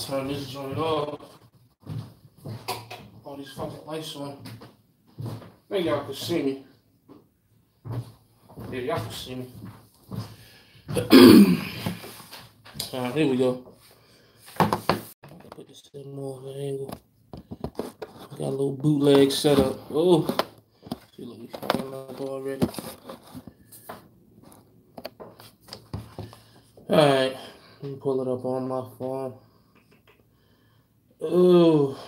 turn this joint off. All these fucking lights on. I think y'all can see me. Yeah, y'all can see me. Alright, here we go. I'll put this in more of an angle. Got a little bootleg setup. Oh, see, look, we falling up already. Alright, let me pull it up on my phone. Oh,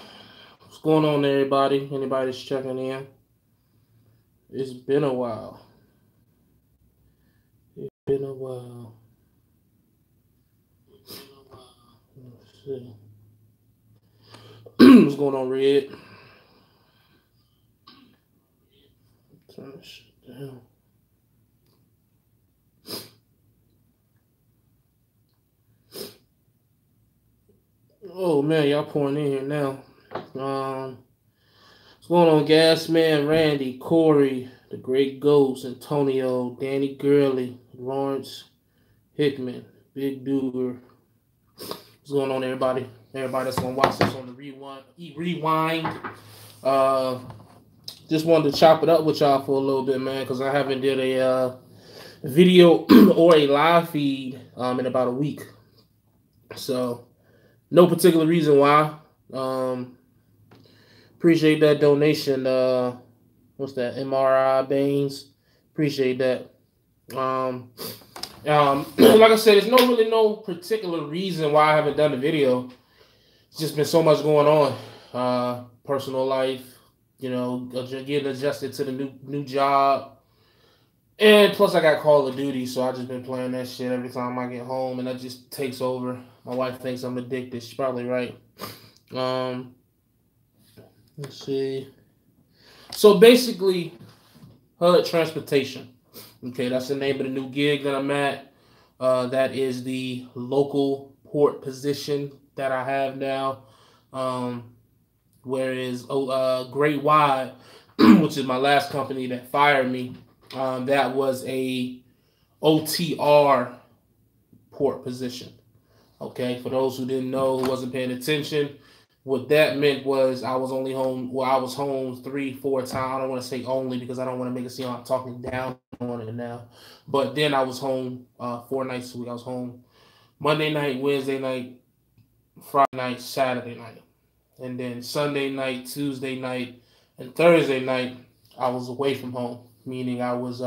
what's going on, everybody? Anybody's checking in? It's been a while. It's been a while. Let's see. What's going on, Red? Turn this shit down. Oh man, y'all pouring in here now. What's going on, Gasman, Randy, Corey, the Great Ghost, Antonio, Danny Gurley, Lawrence Hickman, Big Duger. What's going on, everybody? Everybody that's gonna watch this on the rewind. Just wanted to chop it up with y'all for a little bit, man, because I haven't did a video or a live feed in about a week. So no particular reason why. Appreciate that donation. What's that? MRI Baines. Appreciate that. Like I said, there's no particular reason why I haven't done the video. It's just been so much going on. Personal life, getting adjusted to the new job. And plus I got Call of Duty, so I just been playing that shit every time I get home, and that just takes over. My wife thinks I'm addicted. She's probably right. Let's see. So basically, Hudd Transportation. Okay, that's the name of the new gig that I'm at. That is the local port position that I have now. Whereas Great Wide, which is my last company that fired me, that was a OTR port position. Okay, for those who didn't know, who wasn't paying attention, what that meant was I was only home. Well, I was home 3-4 times. I don't want to say only because I don't want to make it seem like I'm talking down on it now. But then I was home 4 nights a week. I was home Monday night, Wednesday night, Friday night, Saturday night, and then Sunday night, Tuesday night, and Thursday night I was away from home. Meaning I was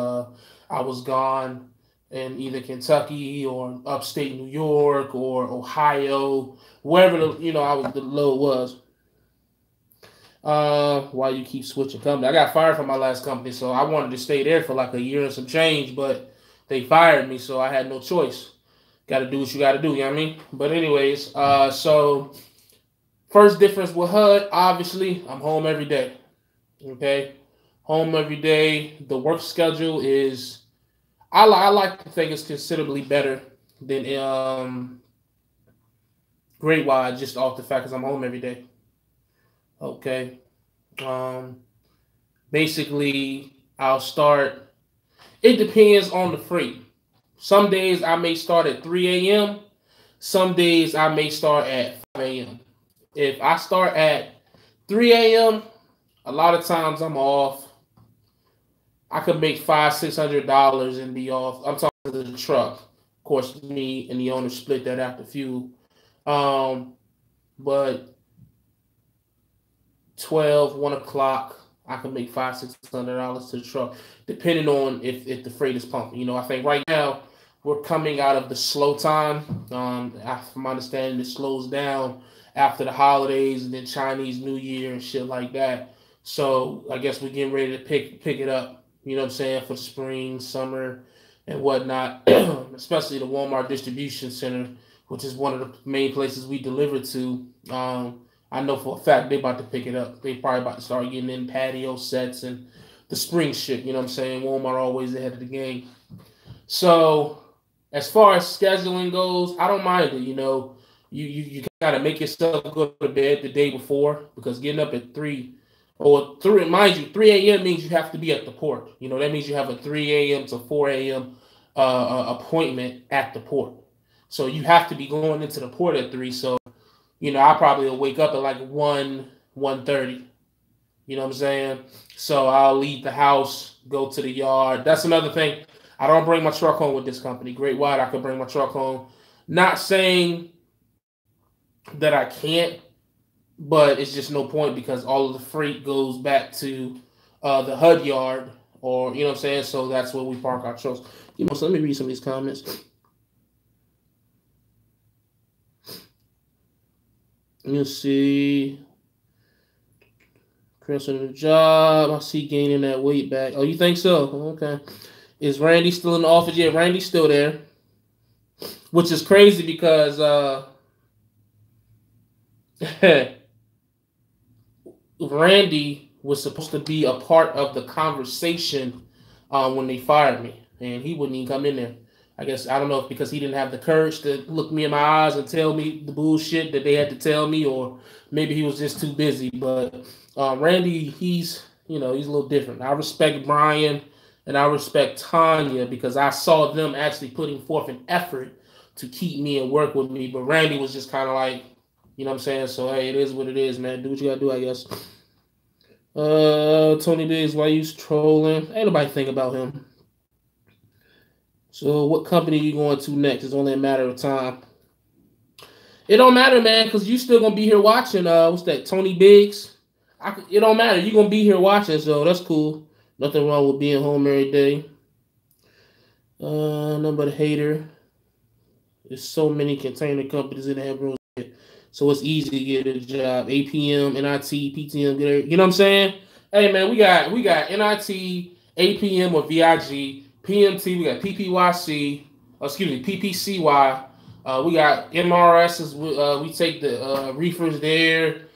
gone in either Kentucky or upstate New York or Ohio, wherever the load was. Why you keep switching company? I got fired from my last company, so I wanted to stay there for like a year and some change, but they fired me, so I had no choice. Got to do what you got to do, you know what I mean? But anyways, so first difference with HUD, obviously, I'm home every day. Okay, home every day. The work schedule is, I like to think it's considerably better than Great Wide, just off the fact because I'm home every day. Okay. Basically, I'll start. It depends on the freight. Some days I may start at 3 a.m. Some days I may start at 5 a.m. If I start at 3 a.m., a lot of times I'm off. I could make $500-$600 and be off. I'm talking to the truck. Of course, me and the owner split that after fuel. But 12, 1 o'clock, I can make $500-$600 to the truck, depending on if the freight is pumping. I think right now we're coming out of the slow time. From my understanding, it slows down after the holidays and then Chinese New Year and shit like that. So I guess we're getting ready to pick it up. You know what I'm saying, for spring, summer, and whatnot. Especially the Walmart distribution center, which is one of the main places we deliver to. I know for a fact they about to pick it up. They probably about to start getting in patio sets and the spring shit. You know what I'm saying? Walmart always ahead of the game. So as far as scheduling goes, I don't mind it. You gotta make yourself go to bed the day before, because getting up at 3 mind you, 3 a.m. means you have to be at the port. That means you have a 3 a.m. to 4 a.m. Appointment at the port. So you have to be going into the port at 3. So, I probably will wake up at like 1:30. You know what I'm saying? So I'll leave the house, go to the yard. That's another thing. I don't bring my truck home with this company. Great White, I can bring my truck home. Not saying that I can't, but it's just no point because all of the freight goes back to the Hudd yard, or you know what I'm saying. So that's where we park our trucks. So let me read some of these comments. Let's see. Chris on the job. I see gaining that weight back. Oh, you think so? Okay. Is Randy still in the office? Yeah, Randy's still there. Which is crazy because Randy was supposed to be a part of the conversation when they fired me, and he wouldn't even come in there. I guess I don't know if because he didn't have the courage to look me in my eyes and tell me the bullshit that they had to tell me, or maybe he was just too busy. But Randy, he's a little different. I respect Brian and I respect Tanya because I saw them actually putting forth an effort to keep me and work with me. But Randy was just kind of like, you know what I'm saying? So hey, it is what it is, man. Do what you gotta do, I guess. Tony Biggs, why you trolling? Ain't nobody think about him. So what company you going to next? It's only a matter of time. It don't matter, man, because you still gonna be here watching. What's that? Tony Biggs. It don't matter. You gonna be here watching, so that's cool. Nothing wrong with being home every day. None but a hater. There's so many container companies in the Ambrose, so it's easy to get a job. APM, NIT, PTM, you know what I'm saying? Hey man, we got NIT, APM or VIG, PMT, we got PPYC, PPCY. We got MRS, we take the reefers there.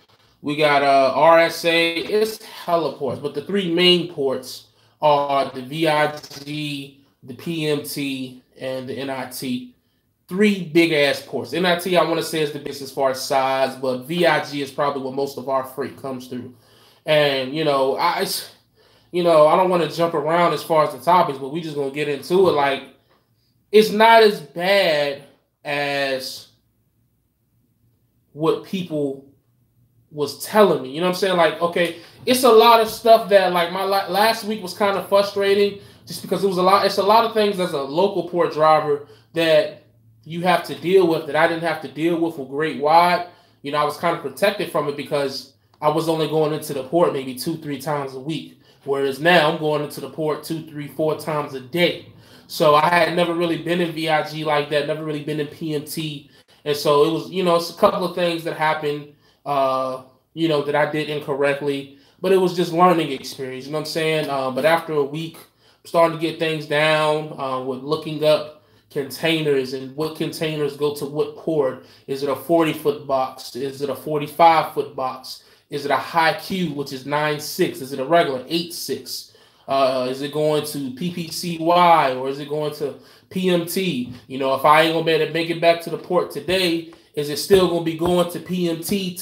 We got RSA. It's hella ports, but the three main ports are the VIG, the PMT, and the NIT. Three big ass ports. NIT, I want to say, is the biggest as far as size, but VIG is probably where most of our freight comes through. And I don't want to jump around as far as the topics, but we just gonna get into it. Like, it's not as bad as what people was telling me. You know what I'm saying? Like, okay, it's a lot of stuff that, like, my last week was kind of frustrating just because it was a lot. It's a lot of things as a local port driver that you have to deal with that I didn't have to deal with Great Wide. I was kind of protected from it because I was only going into the port maybe 2-3 times a week. Whereas now I'm going into the port 2, 3, 4 times a day. So I had never really been in VIG like that, never really been in PMT. And so it was, it's a couple of things that happened, that I did incorrectly. But it was just learning experience, you know what I'm saying? But after a week, I'm starting to get things down with looking up containers and what containers go to what port. Is it a 40-foot box? Is it a 45-foot box? Is it a high Q, which is 9.6? Is it a regular 8.6? Is it going to PPCY or is it going to PMT? If I ain't gonna be able to make it back to the port today, is it still gonna be going to PMT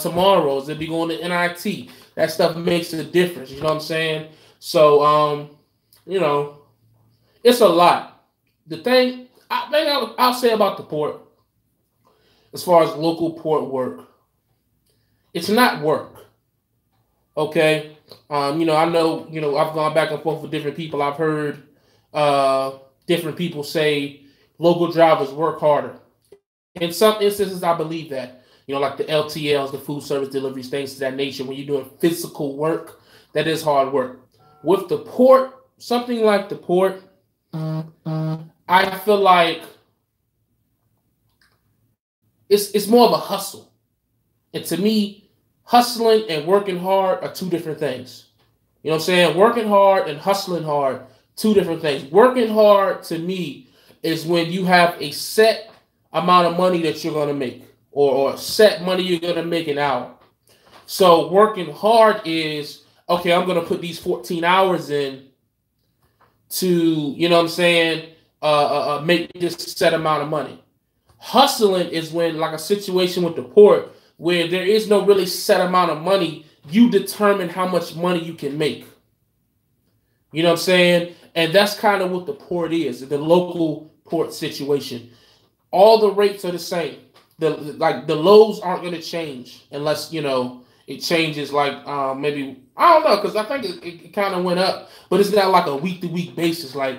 tomorrow? Is it be going to NIT? That stuff makes a difference. You know what I'm saying? So it's a lot. The thing I'll say about the port, as far as local port work, it's not work. Okay, I know, I've gone back and forth with different people. I've heard different people say local drivers work harder. In some instances, I believe that. Like the LTLs, the food service deliveries, things of that nature. When you're doing physical work, that is hard work. With the port, something like the port, I feel like it's more of a hustle. And to me, hustling and working hard are two different things. You know what I'm saying? Working hard and hustling hard, two different things. Working hard to me is when you have a set amount of money that you're going to make, or set money you're going to make an hour. So working hard is, okay, I'm going to put these 14 hours in to, you know what I'm saying, make this set amount of money. Hustling is when, like a situation with the port, where there is no really set amount of money, you determine how much money you can make. You know what I'm saying? And that's kind of what the port is, the local port situation. All the rates are the same. the lows aren't going to change unless it changes maybe I don't know because I think it kind of went up, but it's not like a week to week basis. Like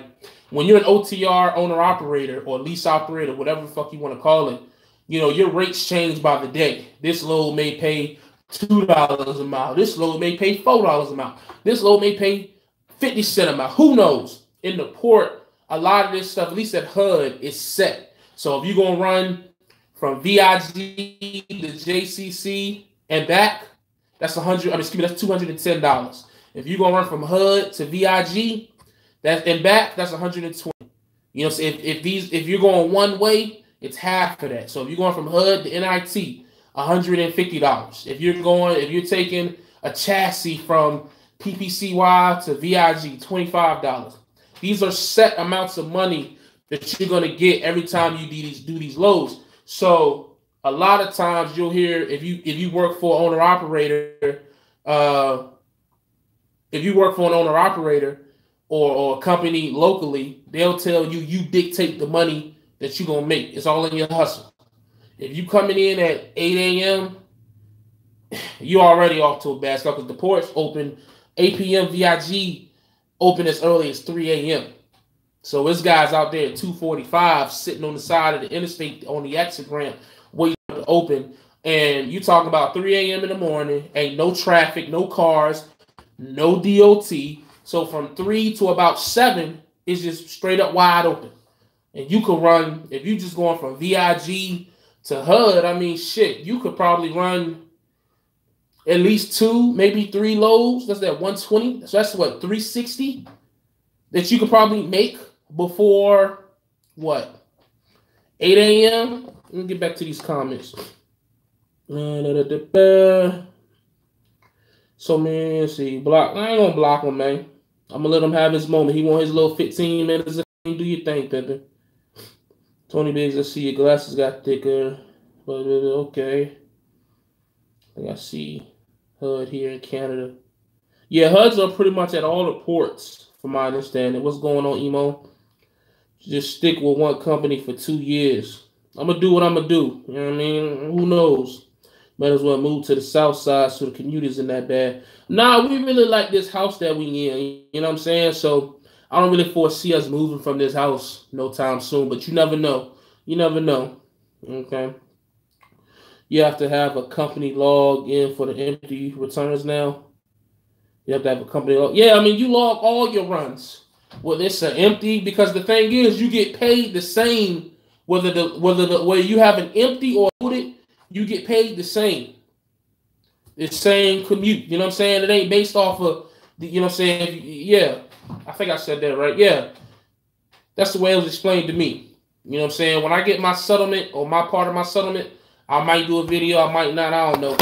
when you're an OTR owner operator or lease operator, whatever the fuck you want to call it, your rates change by the day. This load may pay $2 a mile. This load may pay $4 a mile. This load may pay 50 cents a mile. Who knows? In the port, a lot of this stuff, at least at Hudd, is set. So if you're gonna run from VIG to JCC and back, that's that's $210. If you're gonna run from Hudd to VIG, and back, that's $120. If you're going one way, it's half of that. So if you're going from Hudd to NIT, $150. If you're taking a chassis from PPCY to VIG, $25. These are set amounts of money that you're gonna get every time you do these loads. So a lot of times you'll hear if you work for an owner operator, or a company locally, they'll tell you dictate the money that you're gonna make. It's all in your hustle. If you coming in at 8 a.m., you're already off to a bad start because the ports open 8 p.m. VIG open as early as 3 a.m. So this guy's out there at 2:45 sitting on the side of the interstate on the exit ramp waiting to open. And you talking about 3 a.m. in the morning, ain't no traffic, no cars, no DOT. So from 3 to about 7 is just straight up wide open. And you could run, if you just going from VIG to Hudd, I mean, shit, you could probably run at least 2, maybe 3 loads. That's that 120. So that's what, 360 that you could probably make before what? 8 a.m. Let me get back to these comments. So man, let's see. Block. I ain't gonna block him, man. I'm gonna let him have his moment. He want his little 15 minutes. Do your thing, Pepe. Tony Biggs, let's see. Your glasses got thicker. But okay. I think I see Hudd here in Canada. Yeah, Hudds are pretty much at all the ports, from my understanding. What's going on, Emo? Just stick with one company for 2 years. I'm going to do what I'm going to do. You know what I mean? Who knows? Might as well move to the south side so the commute isn't that bad. Nah, we really like this house that we in. You know what I'm saying? So I don't really foresee us moving from this house no time soon. But you never know. You never know. Okay. You have to have a company log in for the empty returns now. You have to have a company log. Yeah, I mean, you log all your runs. Whether it's an empty, because the thing is, you get paid the same whether you have an empty or loaded, you get paid the same. The same commute. You know what I'm saying? It ain't based off of you know what I'm saying? Yeah. I think I said that right. Yeah. That's the way it was explained to me. You know what I'm saying? When I get my settlement or my part of my settlement, I might do a video, I might not, I don't know.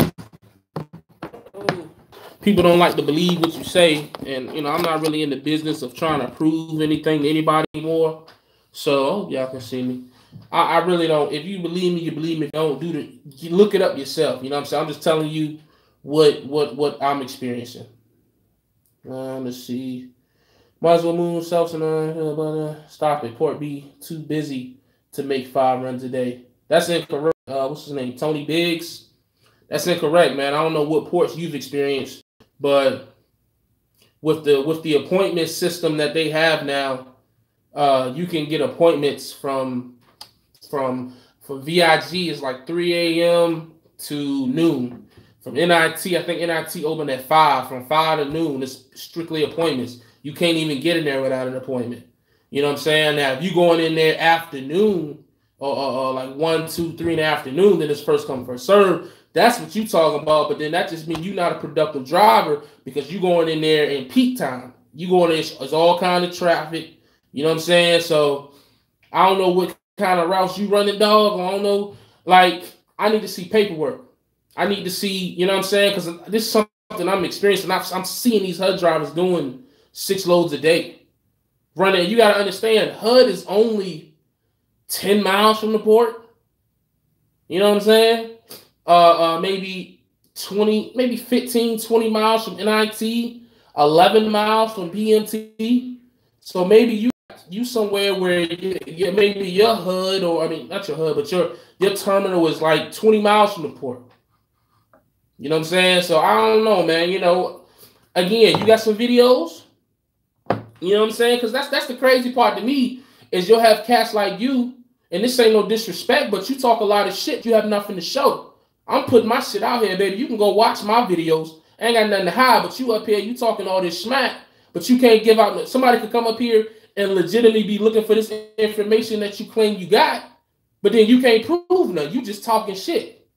People don't like to believe what you say, and I'm not really in the business of trying to prove anything to anybody anymore. So y'all can see me. I really don't. If you believe me, you believe me. Don't you look it up yourself. You know what I'm saying? I'm just telling you what I'm experiencing. Let's see. Might as well move self and stop it. Port B too busy to make 5 runs a day. That's incorrect. What's his name? Tony Biggs. That's incorrect, man. I don't know what ports you've experienced, but with the appointment system that they have now, you can get appointments from VIG is like 3 a.m. to noon. From NIT, I think NIT opened at 5. From 5 to noon, it's strictly appointments. You can't even get in there without an appointment. You know what I'm saying? Now, if you going in there afternoon, or like 1, 2, 3 in the afternoon, then it's first come, first serve. That's what you talking about. But then that just means you're not a productive driver because you going in there in peak time. You going in, it's all kind of traffic. You know what I'm saying? So I don't know what kind of routes you running, dog. I don't know. Like, I need to see paperwork. I need to see, you know what I'm saying? Because this is something I'm experiencing. I'm seeing these HUD drivers doing 6 loads a day. Running. You got to understand, HUD is only 10 miles from the port. You know what I'm saying? Maybe 20, maybe 15, 20 miles from NIT, 11 miles from PMT. So maybe you got you somewhere where maybe your hood, or I mean not your hood, but your terminal is like 20 miles from the port. You know what I'm saying? So I don't know, man. You know, again, you got some videos. You know what I'm saying? Because that's the crazy part to me is you'll have cats like you, and this ain't no disrespect, but you talk a lot of shit. You have nothing to show. I'm putting my shit out here, baby. You can go watch my videos. I ain't got nothing to hide, but you up here, you talking all this smack, but you can't give out. Somebody could come up here and legitimately be looking for this information that you claim you got, but then you can't prove nothing. You just talking shit.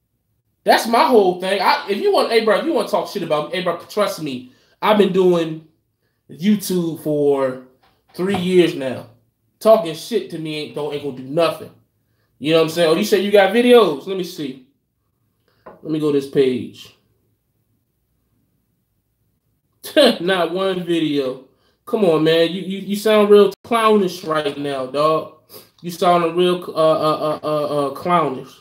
That's my whole thing. If you want to talk shit about me, hey, bro, trust me. I've been doing YouTube for 3 years now. Talking shit to me ain't gonna do nothing. You know what I'm saying? Oh, you say you got videos? Let me see. Let me go to this page. Not one video. Come on, man. You sound real clownish right now, dog. You sound real clownish.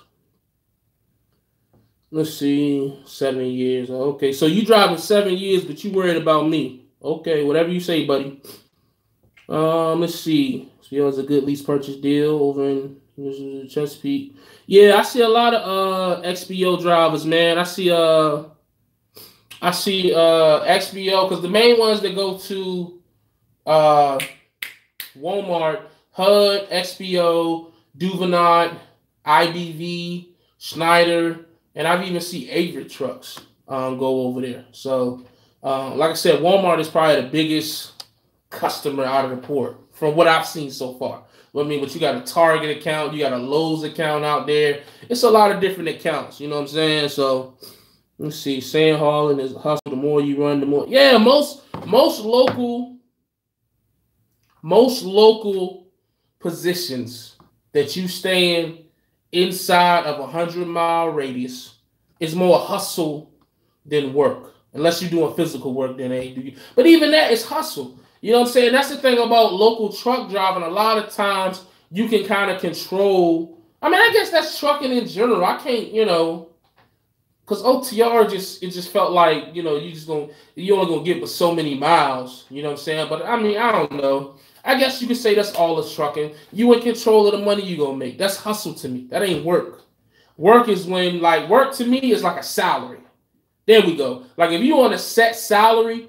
Let's see. 7 years. Okay, so you driving 7 years, but you worried about me. Okay, whatever you say, buddy. Let's see. So it was a good lease purchase deal over in Chesapeake. Yeah, I see a lot of XBO drivers, man. I see XBO because the main ones that go to Walmart, Hudd, XBO, Duvenant, IBV, Schneider, and I've even seen Averett trucks go over there. So, like I said, Walmart is probably the biggest customer out of the port from what I've seen so far. I mean, but you got a Target account, you got a Lowe's account out there. It's a lot of different accounts, you know what I'm saying? So, let's see. Sand hauling is hustle. The more you run, the more. Yeah, most local positions that you stay in inside of 100-mile radius is more hustle than work. Unless you're doing physical work, then they do. But even that is hustle. You know what I'm saying? That's the thing about local truck driving. A lot of times you can kind of control. I mean, I guess that's trucking in general. I can't, because OTR it just felt like, you only gonna get but so many miles. You know what I'm saying? But I mean, I don't know. I guess you could say that's all is trucking. You in control of the money you gonna make. That's hustle to me. That ain't work. Work is when, like, work to me is like a salary. There we go. Like, if you on a set salary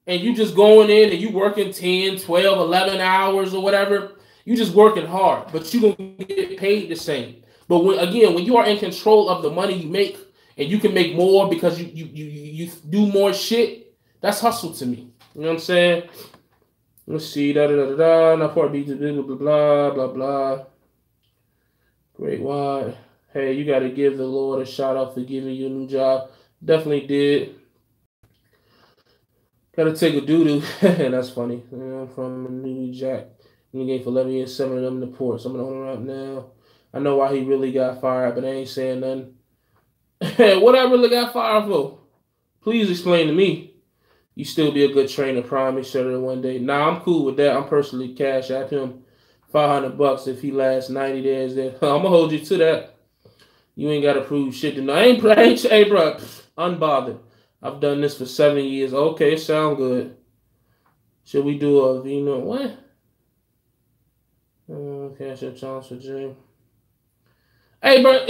and you just going in and you working 10, 12, 11 hours or whatever, you just working hard, but you gonna get paid the same. But when you are in control of the money you make and you can make more because you do more shit, that's hustle to me. You know what I'm saying? Let's see. Not part B, blah, blah, blah, blah. Great wide. Hey, you got to give the Lord a shout out for giving you a new job. Definitely did. Got to take a doo-doo. That's funny. From New Jack. In the game for 11 years, 7 of them in the port. Some of them around now. I know why he really got fired, but I ain't saying nothing. What I really got fired for? Please explain to me. You still be a good trainer, promise sure one day. Nah, I'm cool with that. I'm personally cash at him $500 if he lasts 90 days there. I'm gonna hold you to that. You ain't gotta prove shit to no. Hey, bro, unbothered. I've done this for 7 years. Okay, it sound good. Should we do a Vino? What? Cash up challenge for Jay. Hey, bro,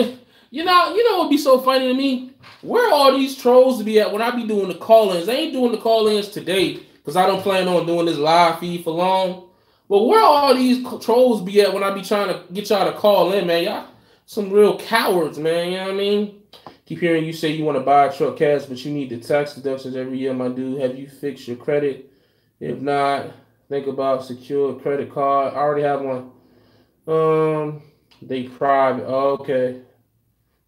you know what would be so funny to me? Where are all these trolls to be at when I be doing the call-ins? They ain't doing the call-ins today because I don't plan on doing this live feed for long. But where all these trolls be at when I be trying to get y'all to call in, man? Y'all some real cowards, man. You know what I mean? Keep hearing you say you want to buy a truck cash, but you need the tax deductions every year, my dude. Have you fixed your credit? If not, think about secure credit card. I already have one. They private. Oh, okay.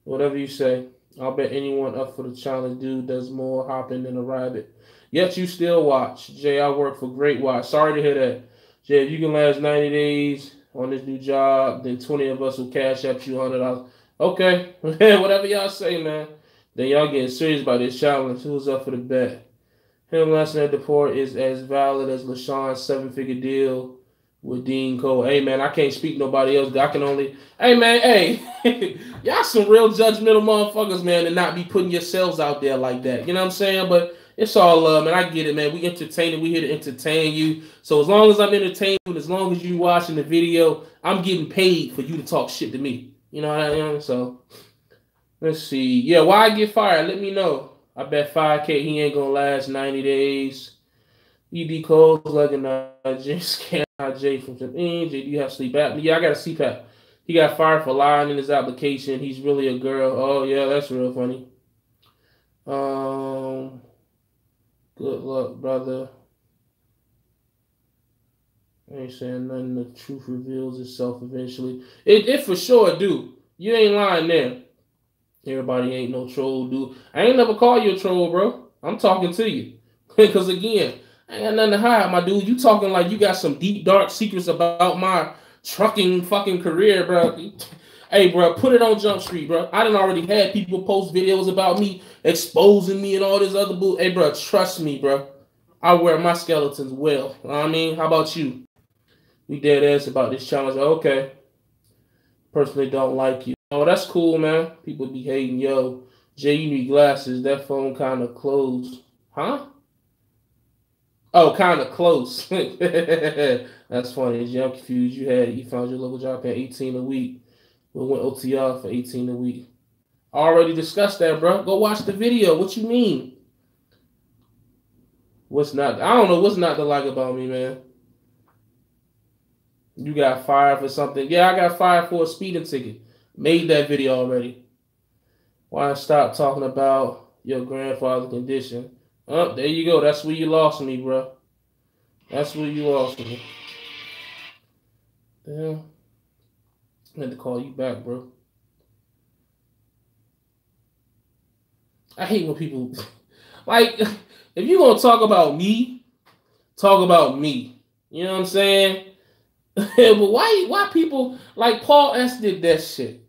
Whatever you say. I'll bet anyone up for the challenge, dude, does more hopping than a rabbit. Yet you still watch. Jay, I work for Great Watch. Sorry to hear that. Jay, if you can last 90 days on this new job, then 20 of us will cash up you $100. Okay. Whatever y'all say, man. Then y'all getting serious about this challenge. Who's up for the bet? Him lasting at the port is as valid as LaShawn's 7-figure deal with Dean Cole. Hey, man, I can't speak nobody else. I can only... Hey, man, hey. Y'all some real judgmental motherfuckers, man, and not be putting yourselves out there like that. You know what I'm saying? But it's all love, man. I get it, man. We entertaining. We here to entertain you. So as long as I'm entertaining, as long as you watching the video, I'm getting paid for you to talk shit to me. You know what I mean? So let's see. Yeah, why I get fired? Let me know. I bet 5K he ain't gonna last 90 days. ED Cole's like a Nigerian scam. J from J, do you have sleep apnea? Yeah, I got a CPAP. He got fired for lying in his application. He's really a girl. Oh yeah, that's real funny. Good luck, brother. I ain't saying nothing. The truth reveals itself eventually. It for sure do. You ain't lying there. Everybody ain't no troll, dude. I ain't never call you a troll, bro. I'm talking to you. Because again, I ain't got nothing to hide, my dude. You talking like you got some deep, dark secrets about my trucking fucking career, bro. Hey, bro, put it on Jump Street, bro. I done already had people post videos about me, exposing me and all this other bull. Hey, bro, trust me, bro. I wear my skeletons well. You know what I mean? How about you? We dead ass about this challenge. Okay. Personally don't like you. Oh, that's cool, man. People be hating. Yo, Jay, you need glasses. That phone kind of closed. Huh? Oh, kind of close. That's funny. Jay, I'm confused. You found your local job at 18 a week. We went OTR for 18 a week. I already discussed that, bro. Go watch the video. What you mean? What's not? I don't know what's not to like about me, man. You got fired for something. Yeah, I got fired for a speeding ticket. Made that video already. Why stop talking about your grandfather's condition? Oh, there you go. That's where you lost me, bro. That's where you lost me. Damn. I had to call you back, bro. I hate when people like if you gonna talk about me, talk about me. You know what I'm saying? But why people like Paul S did that shit?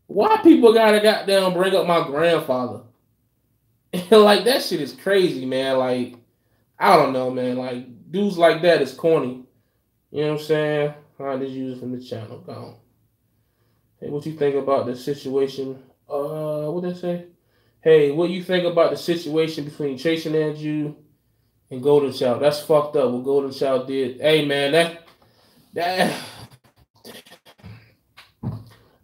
Why people gotta goddamn bring up my grandfather? Like that shit is crazy, man. Like I don't know, man. Like dudes like that is corny. You know what I'm saying? I just use it from the channel. Go on. Hey, what you think about the situation? What they say? Hey, what you think about the situation between Chasing Andrew and Golden Child? That's fucked up. What Golden Child did. Hey, man,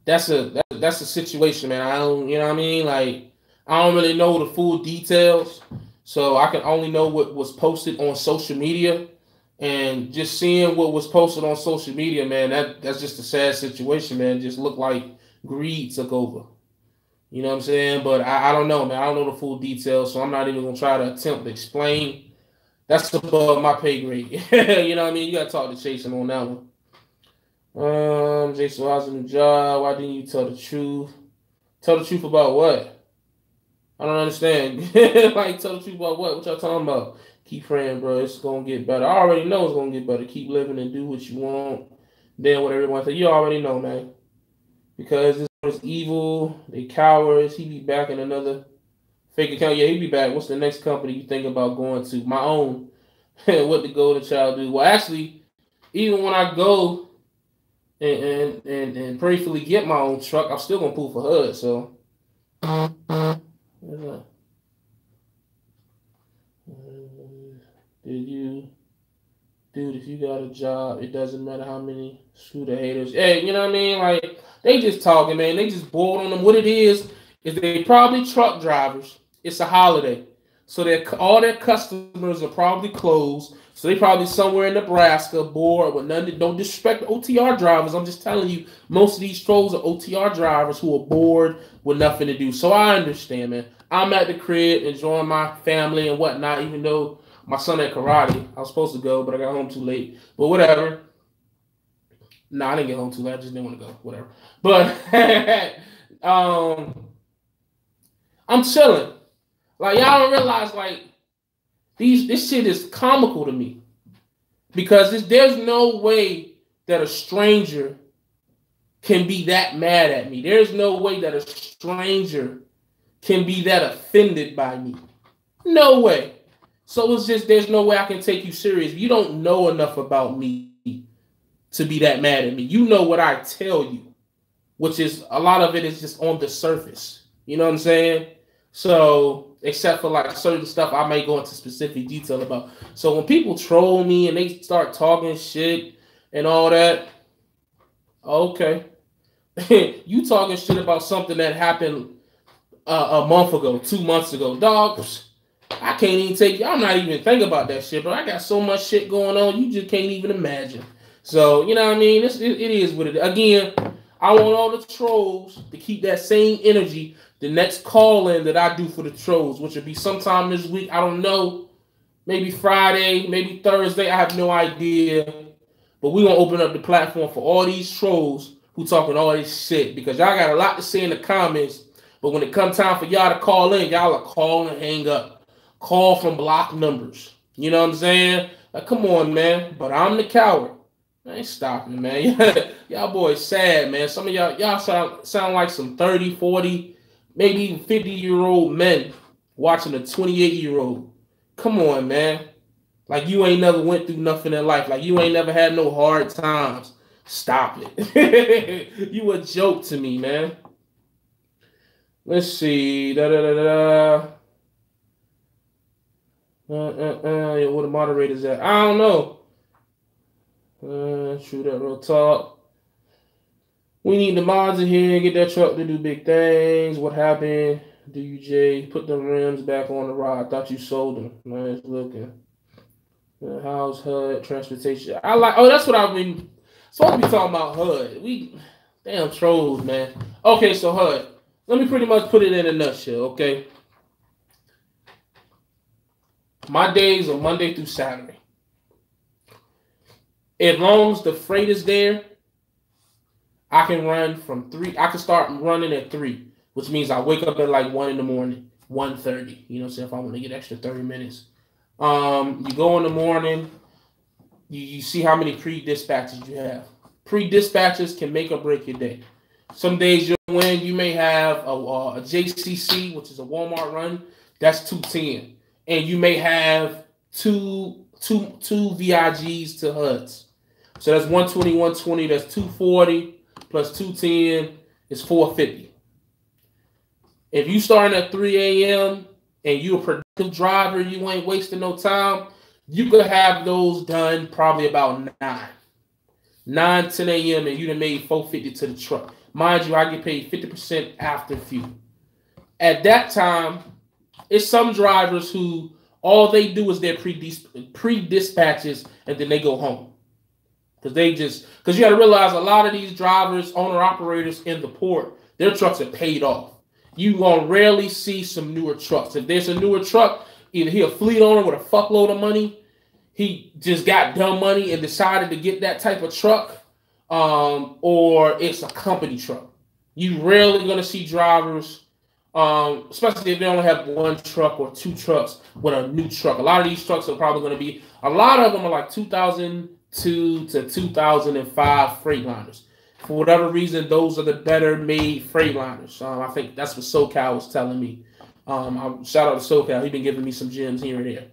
that's a situation, man. I don't, you know what I mean? Like, I don't really know the full details, so I can only know what was posted on social media. And just seeing what was posted on social media, man, that's just a sad situation, man. Just looked like greed took over. You know what I'm saying? But I don't know, man. I don't know the full details, so I'm not even gonna try to attempt to explain. That's above my pay grade. You know what I mean? You gotta talk to Jason on that one. Jason, how's the new job? Why didn't you tell the truth? Tell the truth about what? I don't understand. Like, tell the truth about what? What y'all talking about? Keep praying, bro. It's gonna get better. I already know it's gonna get better. Keep living and do what you want. Then what everyone says, you already know, man. Because this is evil, they cowards. He be back in another fake account. Yeah, he be back. What's the next company you think about going to? My own. What the Golden Child do? Well, actually, even when I go and prayerfully get my own truck, I'm still gonna pull for Hudd. So. Dude, if you got a job, it doesn't matter how many scooter haters. Hey, you know what I mean? Like, they just talking, man. They just bored on them. What it is they probably truck drivers. It's a holiday. So all their customers are probably closed. So they probably somewhere in Nebraska, bored with nothing. Don't disrespect the OTR drivers. I'm just telling you, most of these trolls are OTR drivers who are bored with nothing to do. So I understand, man. I'm at the crib enjoying my family and whatnot, even though my son at karate. I was supposed to go, but I got home too late. But whatever. Nah, I didn't get home too late. I just didn't want to go. Whatever. But I'm chilling. Like, y'all don't realize, like, this shit is comical to me. Because there's no way that a stranger can be that mad at me. There's no way that a stranger can be that offended by me. No way. So it's just, there's no way I can take you serious. You don't know enough about me to be that mad at me. You know what I tell you, which is a lot of it is just on the surface. You know what I'm saying? So, except for like certain stuff I may go into specific detail about. So when people troll me and they start talking shit and all that. Okay. You talking shit about something that happened a month ago, 2 months ago. Dogs, I can't even take you. I'm not even thinking about that shit, bro. I got so much shit going on, you just can't even imagine. So, you know what I mean? It is what it is. Again, I want all the trolls to keep that same energy the next call-in that I do for the trolls, which will be sometime this week. I don't know. Maybe Friday, maybe Thursday. I have no idea. But we're going to open up the platform for all these trolls who talking all this shit because y'all got a lot to say in the comments. But when it comes time for y'all to call in, y'all are call and hang up. Call from block numbers. You know what I'm saying? Like, come on, man. But I'm the coward. I ain't stopping, man. Y'all boys sad, man. Some of y'all sound like some 30, 40, maybe even 50-year-old men watching a 28-year-old. Come on, man. Like you ain't never went through nothing in life. Like you ain't never had no hard times. Stop it. You a joke to me, man. Let's see. Where the moderators at? I don't know. True that real talk. We need the mods in here. Get that truck to do big things. What happened? DUJ, put the rims back on the rod. I thought you sold them. Nice looking. How's HUD transportation? I like. Oh, that's what I've been supposed to be talking about. HUD. We damn trolls, man. Okay, so HUD. Let me pretty much put it in a nutshell. Okay. My days are Monday through Saturday. As long as the freight is there, I can run from 3. I can start running at 3, which means I wake up at like 1 in the morning, 1:30. You know what I'm saying? If I want to get extra 30 minutes. You go in the morning, you see how many pre-dispatches you have. Pre-dispatches can make or break your day. Some days you'll win. You may have a JCC, which is a Walmart run. That's 210. And you may have two VIGs to HUDs. So that's 120, 120. That's 240 plus 210 is 450. If you starting at 3 a.m. and you're a productive driver, you ain't wasting no time, you could have those done probably about 9, 10 a.m. and you done made 450 to the truck. Mind you, I get paid 50% after fuel. At that time, it's some drivers who all they do is their pre-dispatches and then they go home. Because you got to realize a lot of these drivers, owner-operators in the port, their trucks are paid off. You gonna rarely see some newer trucks. If there's a newer truck, either he a fleet owner with a fuckload of money, he just got dumb money and decided to get that type of truck, or it's a company truck. You rarely gonna see drivers, especially if they only have 1 truck or 2 trucks with a new truck. A lot of these trucks are probably gonna be, a lot of them are like 2002 to 2005 Freightliners. For whatever reason, those are the better made Freightliners. I think that's what SoCal was telling me. Shout out to SoCal. He's been giving me some gems here and there.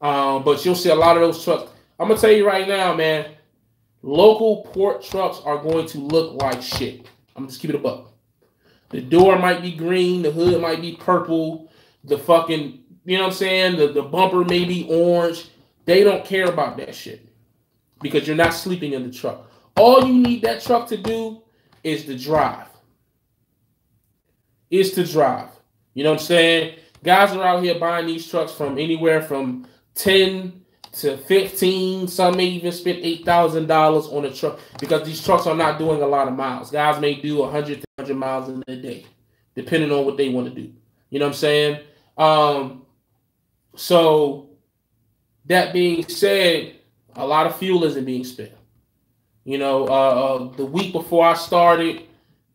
But you'll see a lot of those trucks. I'm going to tell you right now, man, local port trucks are going to look like shit. I'm just keep it a buck. The door might be green. The hood might be purple. The fucking, you know what I'm saying? The bumper may be orange. They don't care about that shit because you're not sleeping in the truck. All you need that truck to do is to drive. You know what I'm saying? Guys are out here buying these trucks from anywhere from 10 to 15. Some may even spend $8,000 on a truck because these trucks are not doing a lot of miles. Guys may do 100 to 100 miles in a day, depending on what they want to do. You know what I'm saying? So that being said, a lot of fuel isn't being spent. You know, the week before I started,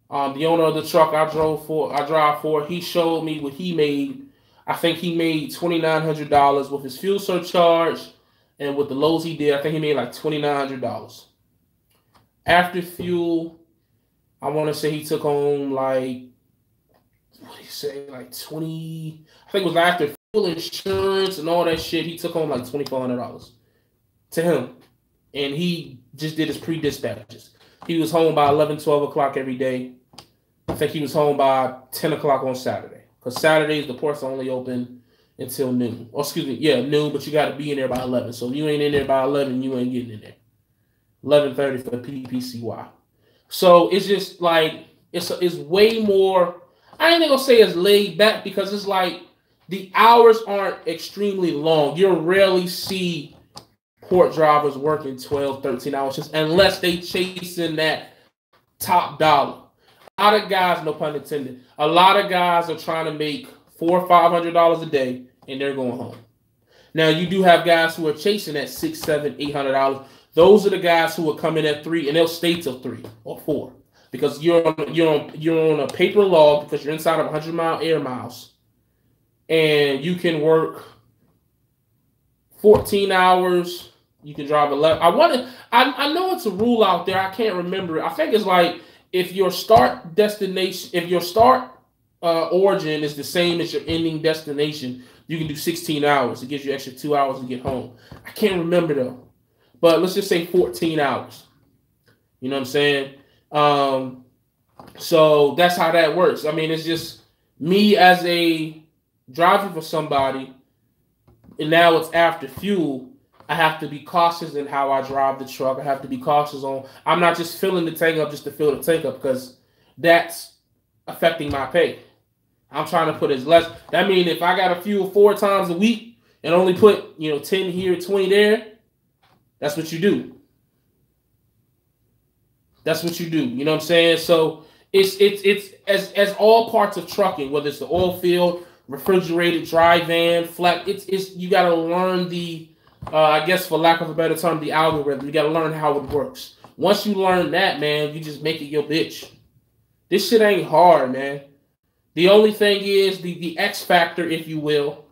the owner of the truck I drive for, he showed me what he made. I think he made $2,900 with his fuel surcharge, and with the loads he did, I think he made like $2,900. After fuel, I want to say he took home like, what did he say, like 20? I think it was after fuel, insurance, and all that shit. He took home like $2,400 to him, and he just did his pre-dispatches. He was home by 11, 12 o'clock every day. I think he was home by 10 o'clock on Saturday. Because Saturdays, the ports are only open until noon. Or excuse me, yeah, noon, but you got to be in there by 11. So if you ain't in there by 11, you ain't getting in there. 11:30 for PPCY. So it's just like it's way more. I ain't gonna say it's laid back because it's like the hours aren't extremely long. You'll rarely see port drivers working 12, 13 hours just unless they chasing that top dollar. A lot of guys, no pun intended, a lot of guys are trying to make $400 or $500 a day and they're going home. Now you do have guys who are chasing at $600, $700, $800. Those are the guys who will come in at 3 and they'll stay till 3 or 4 because you're on a paper log because you're inside of 100-mile air miles, and you can work 14 hours. You can drive 11. I know it's a rule out there. I can't remember it. I think it's like if your start destination, if your start origin is the same as your ending destination, you can do 16 hours. It gives you extra 2 hours to get home. I can't remember though. But let's just say 14 hours. You know what I'm saying? So that's how that works. I mean, it's just me as a driver for somebody, and now it's after fuel. I have to be cautious in how I drive the truck. I have to be cautious on, I'm not just filling the tank up just to fill the tank up because that's affecting my pay. I'm trying to put as less. That means if I got to fuel 4 times a week and only put, 10 here, 20 there, that's what you do. That's what you do. You know what I'm saying? So it's as all parts of trucking, whether it's the oil field, refrigerated, dry van, flat, it's you got to learn the, I guess for lack of a better term, the algorithm. You got to learn how it works. Once you learn that, man, you just make it your bitch. This shit ain't hard, man. The only thing is the X factor, if you will.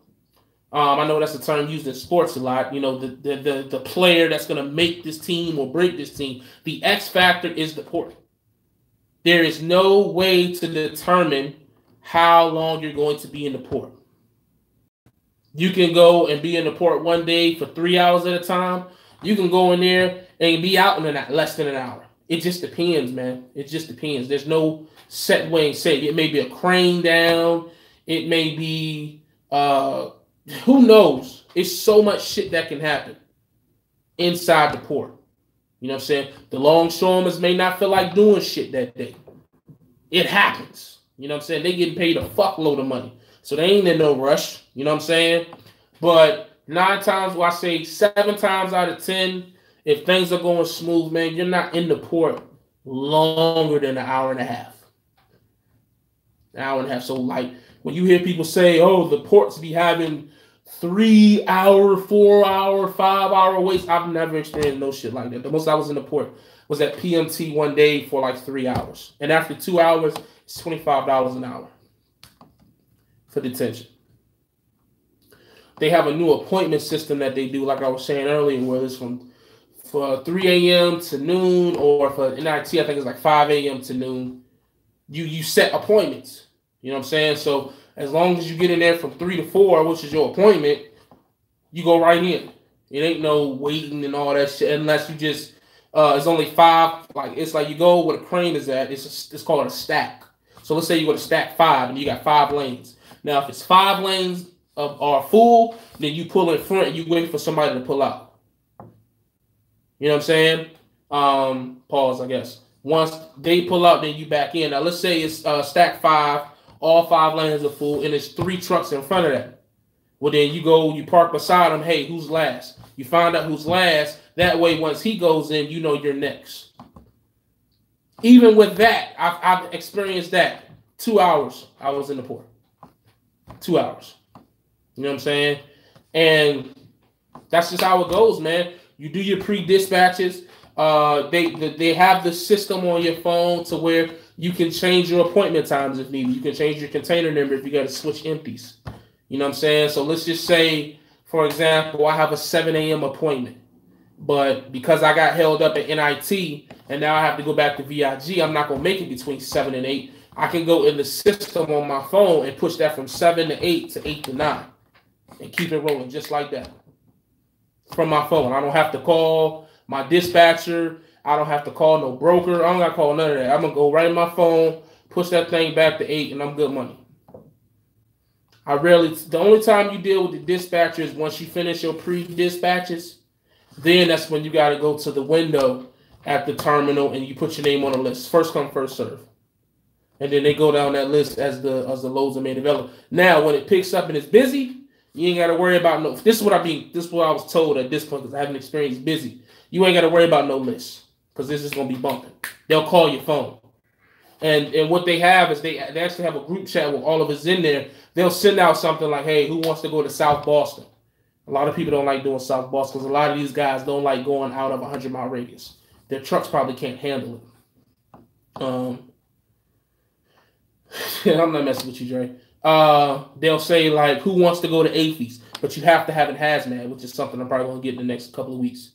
I know that's a term used in sports a lot. The player that's going to make this team or break this team. The X factor is the port. There is no way to determine how long you're going to be in the port. You can go and be in the port one day for 3 hours at a time. You can go in there and be out in less than an hour. It just depends, man. It just depends. There's no set way and say. It may be a crane down. It may be, who knows? It's so much shit that can happen inside the port. You know what I'm saying? The longshoremen may not feel like doing shit that day. It happens. You know what I'm saying? They getting paid a fuckload of money. So they ain't in no rush. You know what I'm saying? But 7 times out of 10, if things are going smooth, man, you're not in the port longer than an hour and a half. An hour and a half. So like when you hear people say, oh, the ports be having 3 hour, 4 hour, 5 hour waits, I've never experienced no shit like that. The most I was in the port was at PMT one day for like 3 hours. And after 2 hours, it's $25 an hour for detention. They have a new appointment system that they do, like I was saying earlier, where it's for 3 a.m. to noon, or for NIT, I think it's like 5 a.m. to noon. You set appointments. You know what I'm saying? So as long as you get in there from 3 to 4, which is your appointment, you go right in. It ain't no waiting and all that shit unless you just it's only 5. Like it's like you go where the crane is at. It's called a stack. So let's say you go to stack 5 and you got 5 lanes. Now if it's 5 lanes are full, then you pull in front and you wait for somebody to pull out. You know what I'm saying? Pause, I guess. Once they pull out, then you back in. Now let's say it's stack 5, all 5 lanes are full, and there's 3 trucks in front of that. Well, then you park beside them. Hey, who's last? You find out who's last. That way, once he goes in, you know you're next. Even with that, I've experienced that. 2 hours I was in the port. 2 hours. You know what I'm saying? And that's just how it goes, man. You do your pre-dispatches. They have the system on your phone to where you can change your appointment times if needed. You can change your container number if you got to switch empties. You know what I'm saying? So let's just say, for example, I have a 7 a.m. appointment. But because I got held up at NIT and now I have to go back to VIG, I'm not going to make it between 7 and 8. I can go in the system on my phone and push that from 7 to 8 to 8 to 9 and keep it rolling just like that from my phone. I don't have to call my dispatcher. I don't have to call no broker. I don't got to call none of that. I'm going to go right in my phone, push that thing back to 8, and I'm good money. The only time you deal with the dispatcher is once you finish your pre-dispatches. Then that's when you got to go to the window at the terminal, and you put your name on the list. First come, first serve. And then they go down that list as the loads are made available. Now, when it picks up and it's busy, you ain't got to worry about no. This is what I was told at this point because I haven't experienced busy. You ain't got to worry about no list because this is gonna be bumping. They'll call your phone, and what they have is they actually have a group chat with all of us in there. They'll send out something like, "Hey, who wants to go to South Boston?" A lot of people don't like doing South Boston because a lot of these guys don't like going out of a 100-mile radius. Their trucks probably can't handle it. I'm not messing with you, Dre. They'll say, like, who wants to go to AFES? But you have to have an hazmat, which is something I'm probably going to get in the next couple of weeks.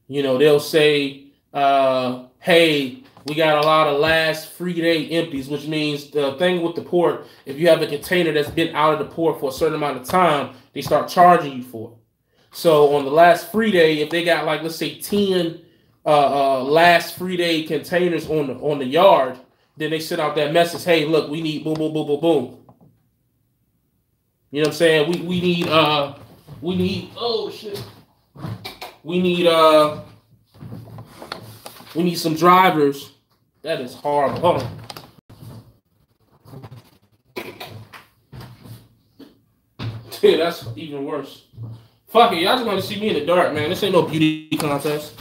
You know, they'll say, hey, we got a lot of last free day empties, which means the thing with the port, if you have a container that's been out of the port for a certain amount of time, they start charging you for it. So on the last free day, if they got, like, let's say 10 last free day containers on the yard, then they send out that message, hey, look, we need boom, boom, boom, boom, boom. You know what I'm saying? We need oh shit. We need some drivers. That is horrible. Hold on. Dude, that's even worse. Fuck it, y'all just want to see me in the dark, man. This ain't no beauty contest.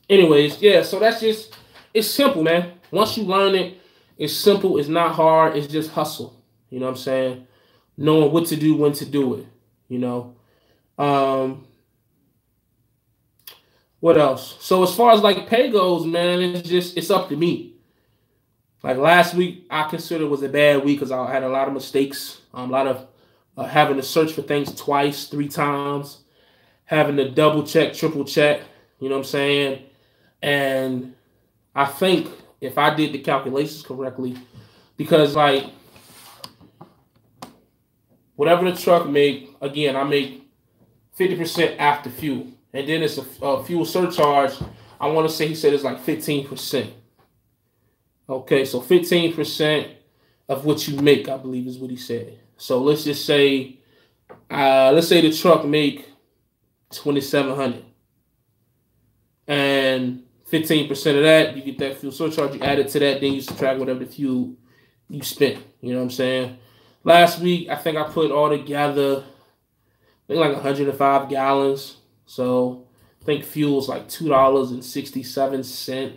Anyways, yeah, so that's just, it's simple, man. Once you learn it, it's simple, it's not hard, it's just hustle. You know what I'm saying? Knowing what to do, when to do it, you know. What else? So as far as like pay goes, man, it's up to me. Like last week, I consider it was a bad week because I had a lot of mistakes, a lot of having to search for things twice, 3 times, having to double check, triple check, you know what I'm saying? And I think if I did the calculations correctly, because like whatever the truck make, again, I make 50% after fuel. And then it's a fuel surcharge. I want to say he said it's like 15%. Okay, so 15% of what you make, I believe is what he said. So let's just say, the truck make $2,700. And 15% of that, you get that fuel surcharge, you add it to that, then you subtract whatever the fuel you spent. You know what I'm saying? Last week, I think I put all together, I think like 105 gallons. So I think fuel's like $2.67.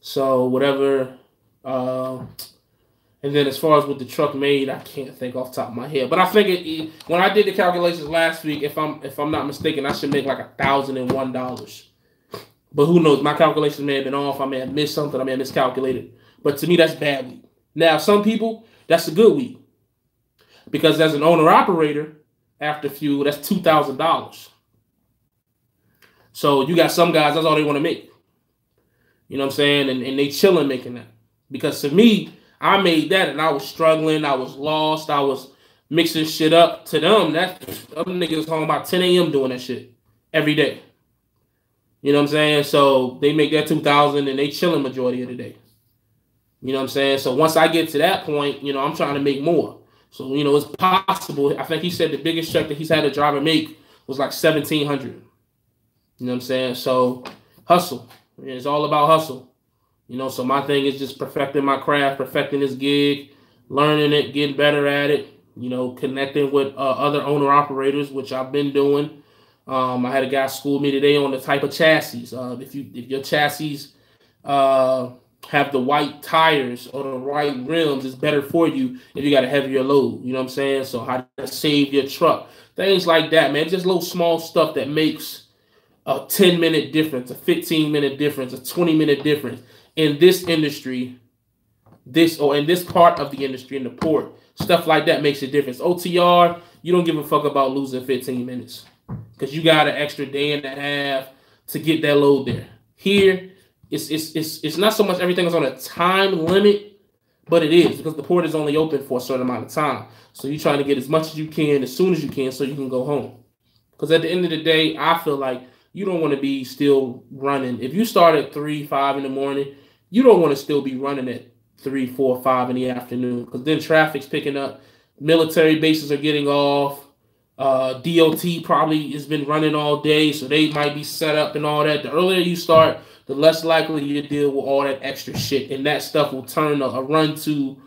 So whatever. And then as far as what the truck made, I can't think off the top of my head. But I think when I did the calculations last week, if I'm not mistaken, I should make like $1,001. But who knows? My calculations may have been off. I may have missed something. I may have miscalculated. But to me, that's a bad week. Now, some people, that's a good week. Because as an owner-operator, after fuel, that's $2,000. So you got some guys, that's all they want to make. You know what I'm saying? And they chilling making that. Because to me, I made that and I was struggling. I was lost. I was mixing shit up. To them, them niggas home about 10 a.m. doing that shit every day. You know what I'm saying? So they make that $2,000 and they chilling majority of the day. You know what I'm saying? So once I get to that point, you know, I'm trying to make more. So, you know, it's possible. I think he said the biggest check that he's had a driver make was like $1,700. You know what I'm saying? So hustle. It's all about hustle. You know, so my thing is just perfecting my craft, perfecting this gig, learning it, getting better at it, you know, connecting with other owner-operators, which I've been doing. I had a guy school me today on the type of chassis. If your chassis have the white tires or the right rims, it's better for you if you got a heavier load. You know what I'm saying? So how to save your truck. Things like that, man. Just little small stuff that makes a 10-minute difference, a 15-minute difference, a 20-minute difference in this industry, in this part of the industry, in the port. Stuff like that makes a difference. OTR, you don't give a fuck about losing 15 minutes because you got an extra day and a half to get that load there. Here, it's not so much everything is on a time limit, but it is because the port is only open for a certain amount of time. So you're trying to get as much as you can as soon as you can so you can go home. Because at the end of the day, I feel like you don't want to be still running. If you start at 3, 5 in the morning, you don't want to still be running at 3, 4, 5 in the afternoon because then traffic's picking up. Military bases are getting off. DOT probably has been running all day, so they might be set up and all that. The earlier you start, the less likely you deal with all that extra shit, and that stuff will turn a run to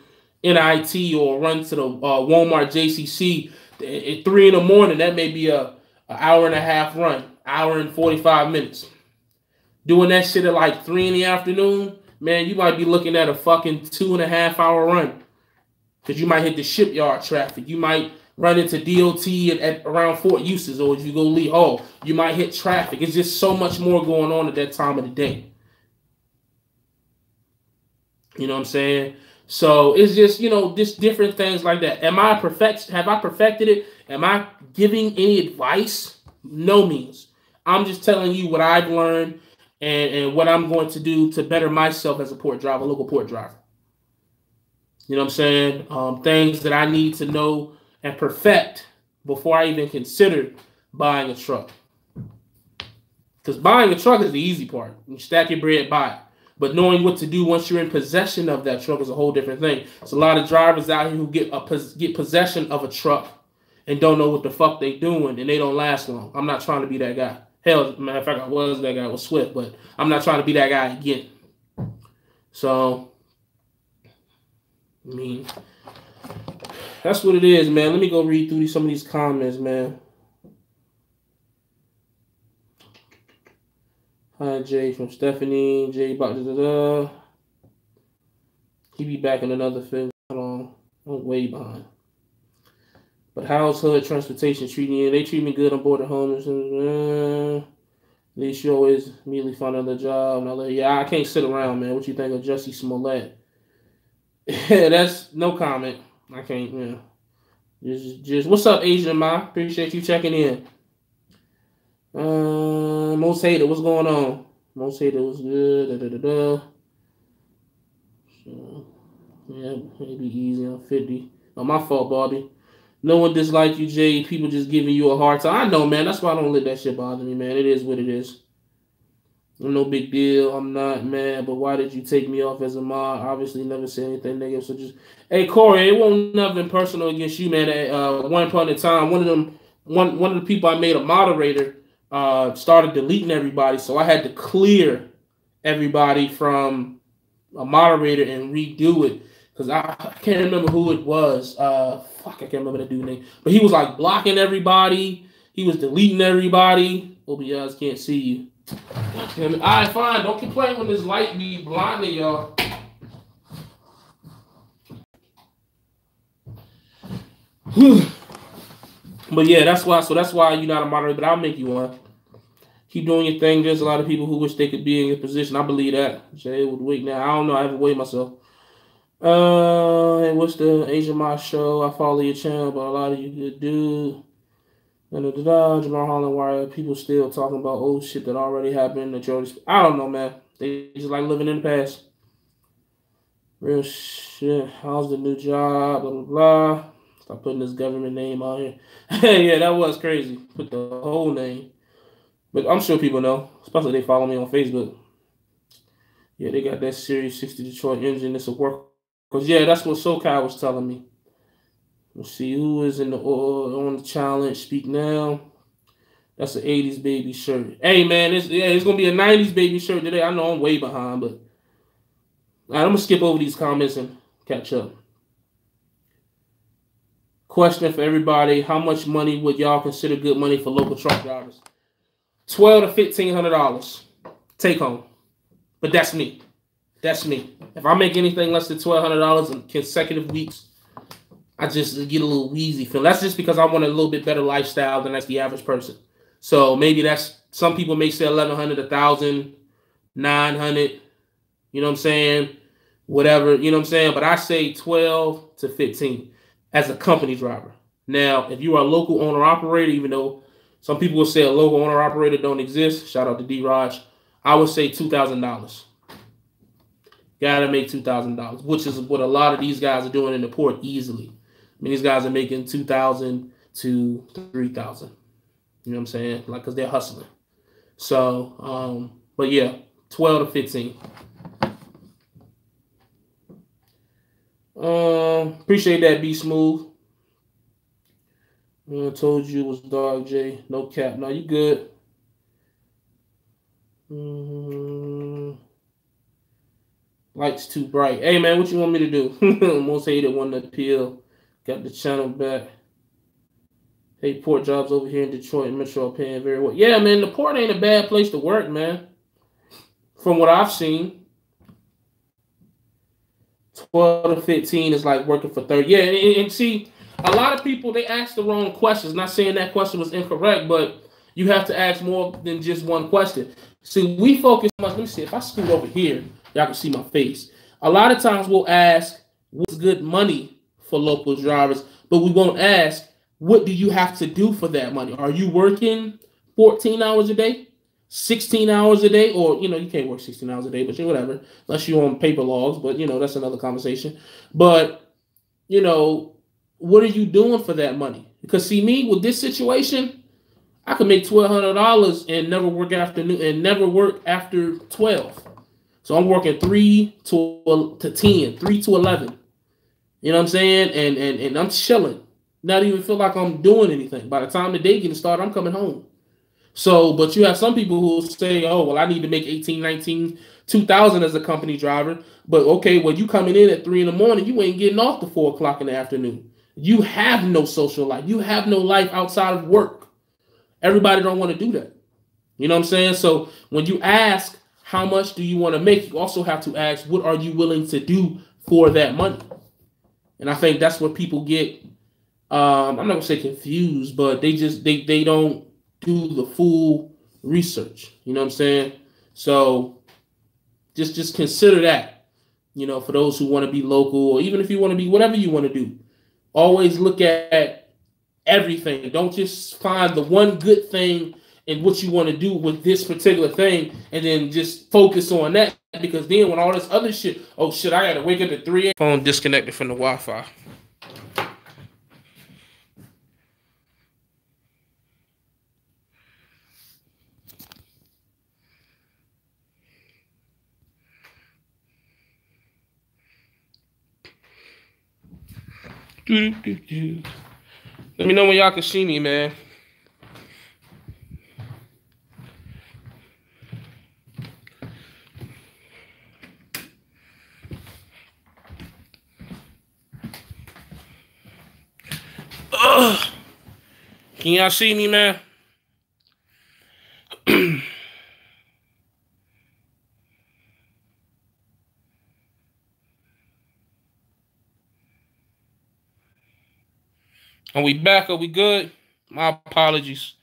NIT or a run to the Walmart JCC at 3 in the morning. That may be a hour and a half run, hour and 45 minutes. Doing that shit at like 3 in the afternoon, man, you might be looking at a fucking 2.5 hour run because you might hit the shipyard traffic. You might run into DOT at around Fort Eustis, or if you go Lee Hall, you might hit traffic. It's just so much more going on at that time of the day. You know what I'm saying? So it's just, just different things like that. Have I perfected it? Am I giving any advice? No means. I'm just telling you what I've learned and what I'm going to do to better myself as a port driver, local port driver. You know what I'm saying? Things that I need to know and perfect before I even consider buying a truck. Because buying a truck is the easy part. You stack your bread, buy it. But knowing what to do once you're in possession of that truck is a whole different thing. There's a lot of drivers out here who get possession of a truck and don't know what the fuck they doing, and they don't last long. I'm not trying to be that guy. Hell, matter of fact, I was that guy with Swift, but I'm not trying to be that guy again. So, I mean, that's what it is, man. Let me go read through some of these comments, man. Hi, Jay from Stephanie. Jay about to he be back in another film. Hold on. I'm way behind. But how's Hudd Transportation treating you? They treat me good on board the homeless. At least you always immediately find another job. And I can't sit around, man. What you think of Jussie Smollett? That's no comment. I can't, Just what's up, Asian Ma? Appreciate you checking in. Most hated, what's going on? Most hated was good. So, yeah, maybe easy on 50. Oh, my fault, Bobby. No one disliked you, Jay. People just giving you a hard time. I know, man. That's why I don't let that shit bother me, man. It is what it is. No big deal. I'm not mad, but why did you take me off as a mod? Obviously, never said anything negative. So just, hey, Corey, it won't nothing personal against you, man. At one point in time, one of the people I made a moderator started deleting everybody, so I had to clear everybody from a moderator and redo it because I can't remember who it was. I can't remember the dude's name, but he was like blocking everybody. He was deleting everybody. Hope you guys can't see you. All right, fine. Don't complain when this light be blinding y'all. But yeah, that's why. So that's why you're not a moderator. But I'll make you one. Keep doing your thing. There's a lot of people who wish they could be in your position. I believe that. Jay would wait now. I don't know. I haven't weighed myself. Hey, what's the Asian Mod show? I follow your channel, but a lot of you good dude. Jamal Holland, why are people still talking about old shit that already happened? I don't know, man. They just like living in the past. Real shit. How's the new job? Blah, blah, blah. Stop putting this government name out here. Yeah, that was crazy. Put the whole name. But I'm sure people know, especially they follow me on Facebook. Yeah, they got that Series 60 Detroit engine. It's a work. Because, yeah, that's what SoCal was telling me. Let's see who is in the on the challenge. Speak now. That's an 80s baby shirt. Hey, man, it's going to be a 90s baby shirt today. I know I'm way behind, but I'm going to skip over these comments and catch up. Question for everybody. How much money would y'all consider good money for local truck drivers? $1,200 to $1,500 take home. But that's me. That's me. If I make anything less than $1,200 in consecutive weeks, I just get a little wheezy feeling. That's just because I want a little bit better lifestyle than that's the average person. So maybe that's, some people may say $1,100, $1,000, $900. You know what I'm saying? Whatever. You know what I'm saying? But I say 12 to 15 as a company driver. Now, if you are a local owner operator, even though some people will say a local owner operator don't exist, shout out to D-Raj, I would say $2,000. Gotta make $2,000, which is what a lot of these guys are doing in the port easily. I mean, these guys are making $2,000 to $3,000. You know what I'm saying? Like, because they're hustling. So, but yeah, 12 to 15. Appreciate that, Be Smooth. I told you it was Dog J. No cap. No, you good. Mm, lights too bright. Hey man, what you want me to do? Most hated one to appeal. Got the channel back. Hey, port jobs over here in Detroit and Metro are paying very well. Yeah, man, the port ain't a bad place to work, man. From what I've seen, 12 to 15 is like working for 30. Yeah, and see, a lot of people, they ask the wrong questions. Not saying that question was incorrect, but you have to ask more than just one question. See, we focus much. Let me see. If I scoot over here, y'all can see my face. A lot of times we'll ask, what's good money for local drivers, but we won't ask, what do you have to do for that money? Are you working 14 hours a day? 16 hours a day, or you can't work 16 hours a day, but whatever, unless you're on paper logs, but that's another conversation. But what are you doing for that money? Because see, me with this situation, I could make $1,200 and never work afternoon and never work after 12. So I'm working 3 to 10, 3 to 11. You know what I'm saying? And I'm chilling. Not even feel like I'm doing anything. By the time the day getting started, I'm coming home. So, but you have some people who say, oh, well, I need to make 18, 19, 2,000 as a company driver. But okay, well, you coming in at 3 in the morning, you ain't getting off to 4 o'clock in the afternoon. You have no social life. You have no life outside of work. Everybody don't want to do that. You know what I'm saying? So when you ask, how much do you want to make? You also have to ask, what are you willing to do for that money? And I think that's what people get. I'm not gonna say confused, but they don't do the full research. You know what I'm saying? So just consider that. For those who want to be local, or even if you want to be whatever you want to do, always look at everything. Don't just find the one good thing in what you want to do with this particular thing, and then just focus on that. Because then when all this other shit, oh shit, I gotta wake up at 3 a.m. Phone disconnected from the Wi-Fi. Let me know when y'all can see me, man. Ugh. Can y'all see me, man? Are we back? Are we good? My apologies.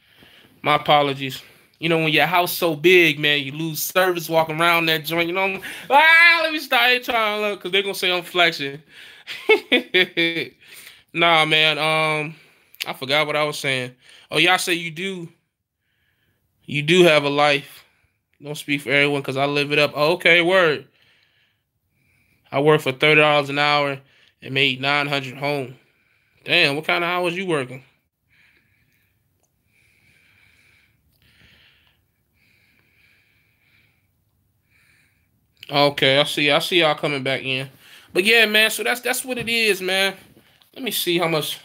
My apologies. When your house so big, man, you lose service walking around that joint. Let me start trying to look, because they're going to say I'm flexing. Nah, man. I forgot what I was saying. Oh, y'all say you do have a life. Don't speak for everyone, because I live it up. Oh, okay, word. I work for $30 an hour and made $900 home. Damn, what kind of hours you working? Okay, I see y'all coming back in. But yeah, man, so that's what it is, man. Let me see how much.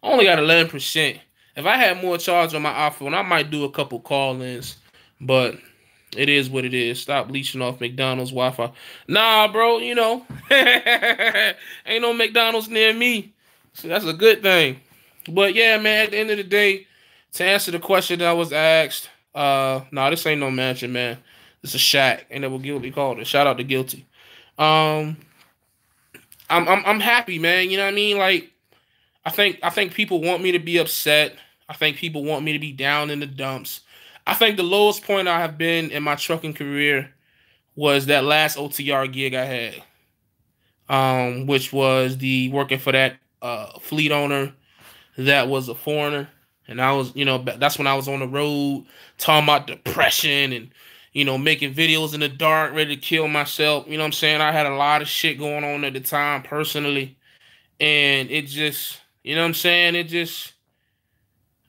I only got 11%. If I had more charge on my iPhone, I might do a couple call-ins. But it is what it is. Stop leeching off McDonald's Wi-Fi. Nah, bro, ain't no McDonald's near me. So that's a good thing. But yeah, man, at the end of the day, to answer the question that was asked, this ain't no mansion, man. It's a shack, and that what Guilty called it. Shout out to Guilty. I'm happy, man. You know what I mean? Like, I think people want me to be upset. I think people want me to be down in the dumps. I think the lowest point I have been in my trucking career was that last OTR gig I had, which was the working for that fleet owner that was a foreigner. And I was, that's when I was on the road talking about depression and, making videos in the dark, ready to kill myself. You know what I'm saying? I had a lot of shit going on at the time personally. And it just, you know what I'm saying?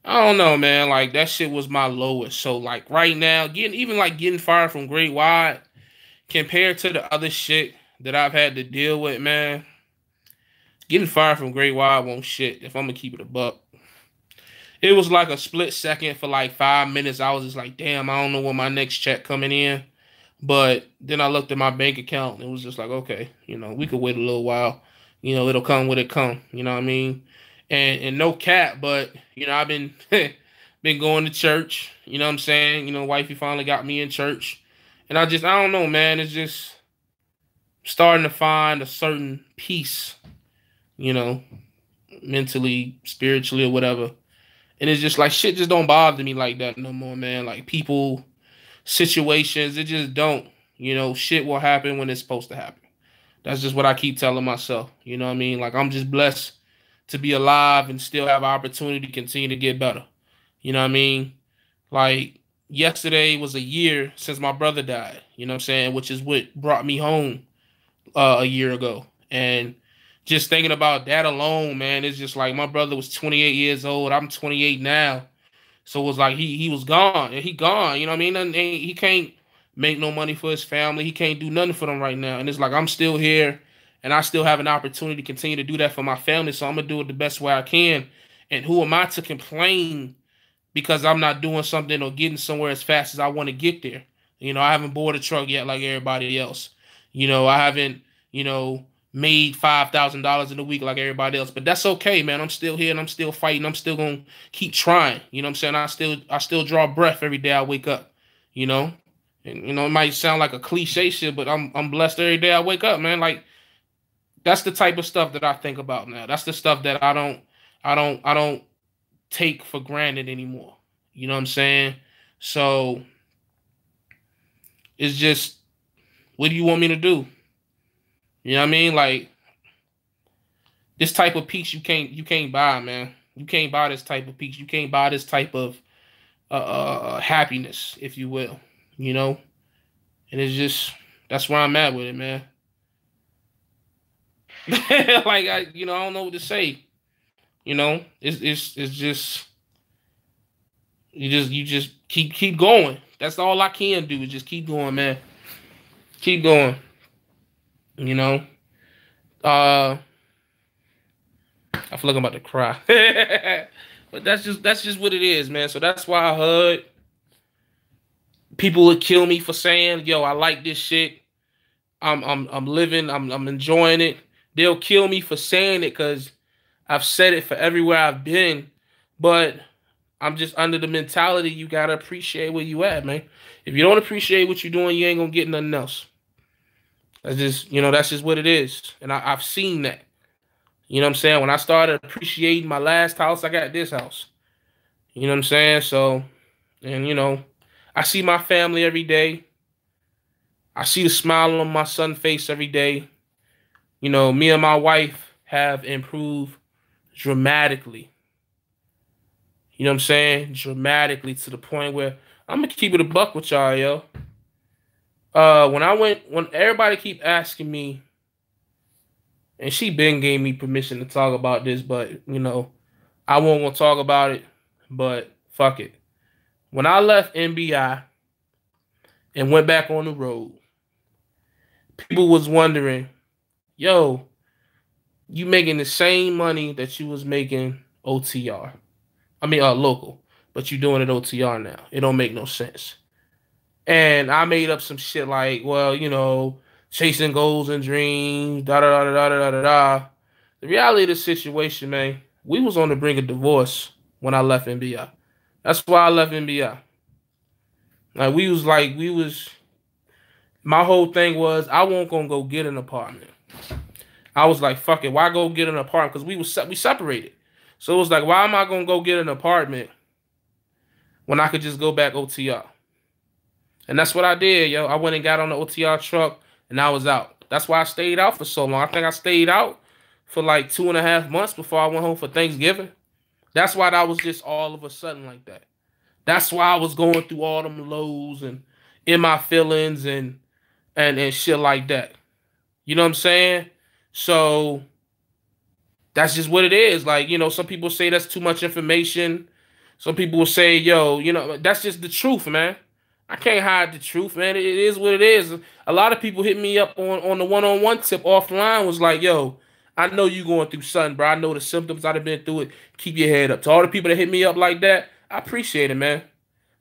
I don't know, man. Like, that shit was my lowest. So, like, right now, getting fired from Great Wide compared to the other shit that I've had to deal with, man, getting fired from Great Wide won't shit if I'm going to keep it a buck. It was like a split second for like 5 minutes. I was just like, damn, I don't know when my next check coming in. But then I looked at my bank account and it was just like, okay, we could wait a little while. It'll come when it come. You know what I mean? And no cap, but I've been been going to church. You know what I'm saying? Wifey finally got me in church. And I don't know, man. It's just starting to find a certain peace, mentally, spiritually, or whatever. And it's just like shit just don't bother me like that no more, man. Like people, situations, it just don't. Shit will happen when it's supposed to happen. That's just what I keep telling myself. You know what I mean? Like I'm just blessed to be alive and still have opportunity to continue to get better. You know what I mean? Like yesterday was a year since my brother died. You know what I'm saying? Which is what brought me home a year ago. And just thinking about that alone, man, it's just like my brother was 28 years old. I'm 28 now. So it was like he was gone. And he gone. You know what I mean? And he can't make no money for his family. He can't do nothing for them right now. And it's like I'm still here and I still have an opportunity to continue to do that for my family. So I'm gonna do it the best way I can. And who am I to complain because I'm not doing something or getting somewhere as fast as I want to get there? I haven't bought a truck yet like everybody else. I haven't, made $5,000 in a week like everybody else. But that's okay, man. I'm still here and I'm still fighting. I'm still gonna keep trying. You know what I'm saying? I still draw breath every day I wake up. And it might sound like a cliche shit, but I'm blessed every day I wake up, man. Like that's the type of stuff that I think about now. That's the stuff that I don't take for granted anymore. You know what I'm saying? So it's just, what do you want me to do? You know what I mean? Like this type of peace you can't buy, man. You can't buy this type of peace. You can't buy this type of happiness, if you will. And it's just that's where I'm at with it, man. Like I don't know what to say. It's just you just keep going. That's all I can do is just keep going, man. Keep going. I feel like I'm about to cry. But that's just what it is, man. So that's why I heard people would kill me for saying, yo, I like this shit. I'm living, I'm enjoying it. They'll kill me for saying it because I've said it for everywhere I've been. But I'm just under the mentality you gotta appreciate where you at, man. If you don't appreciate what you're doing, you ain't gonna get nothing else. That's just what it is. And I've seen that. You know what I'm saying? When I started appreciating my last house, I got this house. You know what I'm saying? So, and I see my family every day. I see the smile on my son's face every day. Me and my wife have improved dramatically. You know what I'm saying? Dramatically to the point where I'm gonna keep it a buck with y'all, yo. When everybody keep asking me, and she been gave me permission to talk about this, but I won't want to talk about it. But fuck it. When I left NBI and went back on the road, people was wondering, yo, you making the same money that you was making OTR. I mean, local, but you doing it OTR now. It don't make no sense. And I made up some shit like, well, chasing goals and dreams, da da da da da da da. The reality of the situation, man, we was on the brink of divorce when I left NBI. That's why I left NBI. My whole thing was I won't gonna go get an apartment. I was like, fuck it, why go get an apartment? Because we separated. So it was like, why am I gonna go get an apartment when I could just go back OTR? And that's what I did, yo. I went and got on the OTR truck and I was out. That's why I stayed out for so long. I think I stayed out for like 2.5 months before I went home for Thanksgiving. That's why that was just all of a sudden like that. That's why I was going through all them lows and in my feelings and shit like that. You know what I'm saying? So that's just what it is. Like, some people say that's too much information. Some people will say, yo, that's just the truth, man. I can't hide the truth, man. It is what it is. A lot of people hit me up on the one-on-one tip offline was like, yo, I know you going through something, bro. I know the symptoms. I've been through it. Keep your head up. To all the people that hit me up like that, I appreciate it, man.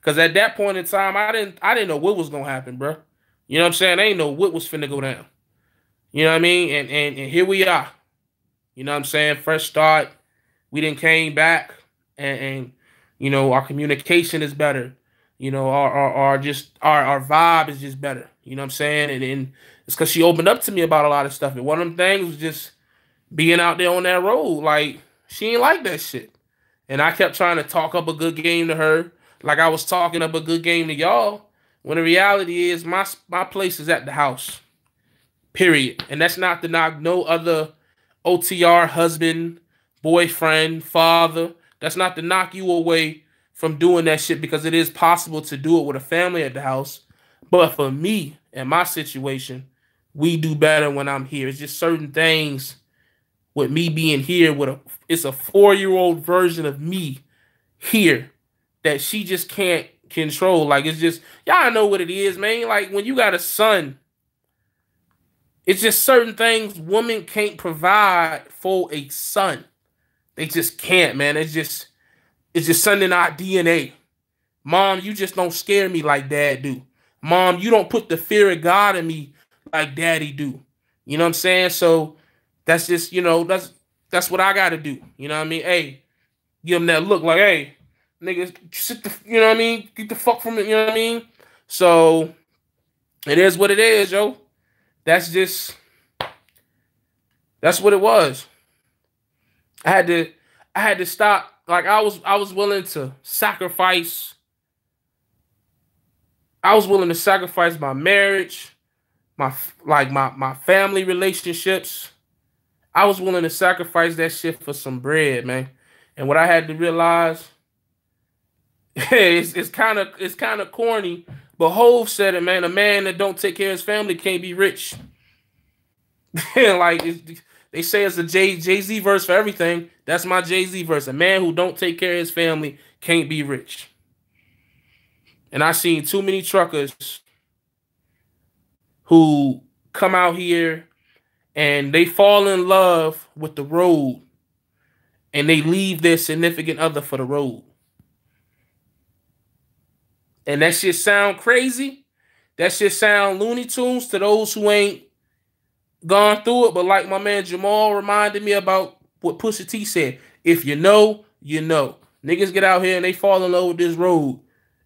Because at that point in time, I didn't know what was gonna happen, bro. You know what I'm saying? I ain't know what was finna go down. You know what I mean? And here we are. You know what I'm saying? Fresh start. We didn't came back, and you know, our communication is better. You know, our vibe is just better. You know what I'm saying? And it's because she opened up to me about a lot of stuff. And one of them things was just being out there on that road. Like, she ain't like that shit. And I kept trying to talk up a good game to her, like I was talking up a good game to y'all. When the reality is, my place is at the house. Period. And that's not to knock no other OTR husband, boyfriend, father. That's not to knock you away from doing that shit, because it is possible to do it with a family at the house. But for me and my situation, we do better when I'm here. It's just certain things with me being here it's a 4-year-old version of me here that she just can't control. Like, it's just, y'all know what it is, man. Like, when you got a son, it's just certain things women can't provide for a son. They just can't, man. It's just something in our DNA. Mom, you just don't scare me like dad do. Mom, you don't put the fear of God in me like daddy do. You know what I'm saying? So that's just, that's what I gotta do. You know what I mean? Hey, give them that look like, hey, niggas, sit the, you know what I mean? Get the fuck from it, you know what I mean? So it is what it is, yo. That's what it was. I had to stop. Like, I was willing to sacrifice. I was willing to sacrifice my marriage, my family relationships. I was willing to sacrifice that shit for some bread, man. And what I had to realize, it's kind of corny, but Hov said it, man. A man that don't take care of his family can't be rich. Like, they say it's a Jay-Z verse for everything. That's my Jay-Z verse. A man who don't take care of his family can't be rich. And I seen too many truckers who come out here and they fall in love with the road and they leave their significant other for the road. And that shit sound crazy. That shit sound Looney Tunes to those who ain't gone through it. But like my man Jamal reminded me about what Pusha T said. If you know, you know. Niggas get out here and they fall in love with this road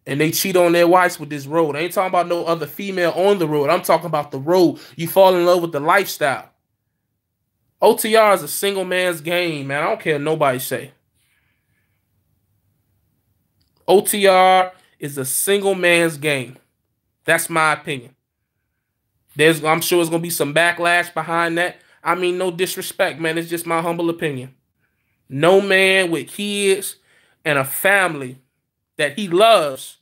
and they cheat on their wives with this road. I ain't talking about no other female on the road. I'm talking about the road. You fall in love with the lifestyle. OTR is a single man's game, man. I don't care what nobody say. OTR is a single man's game. That's my opinion. I'm sure there's going to be some backlash behind that. I mean, no disrespect, man. It's just my humble opinion. No man with kids and a family that he loves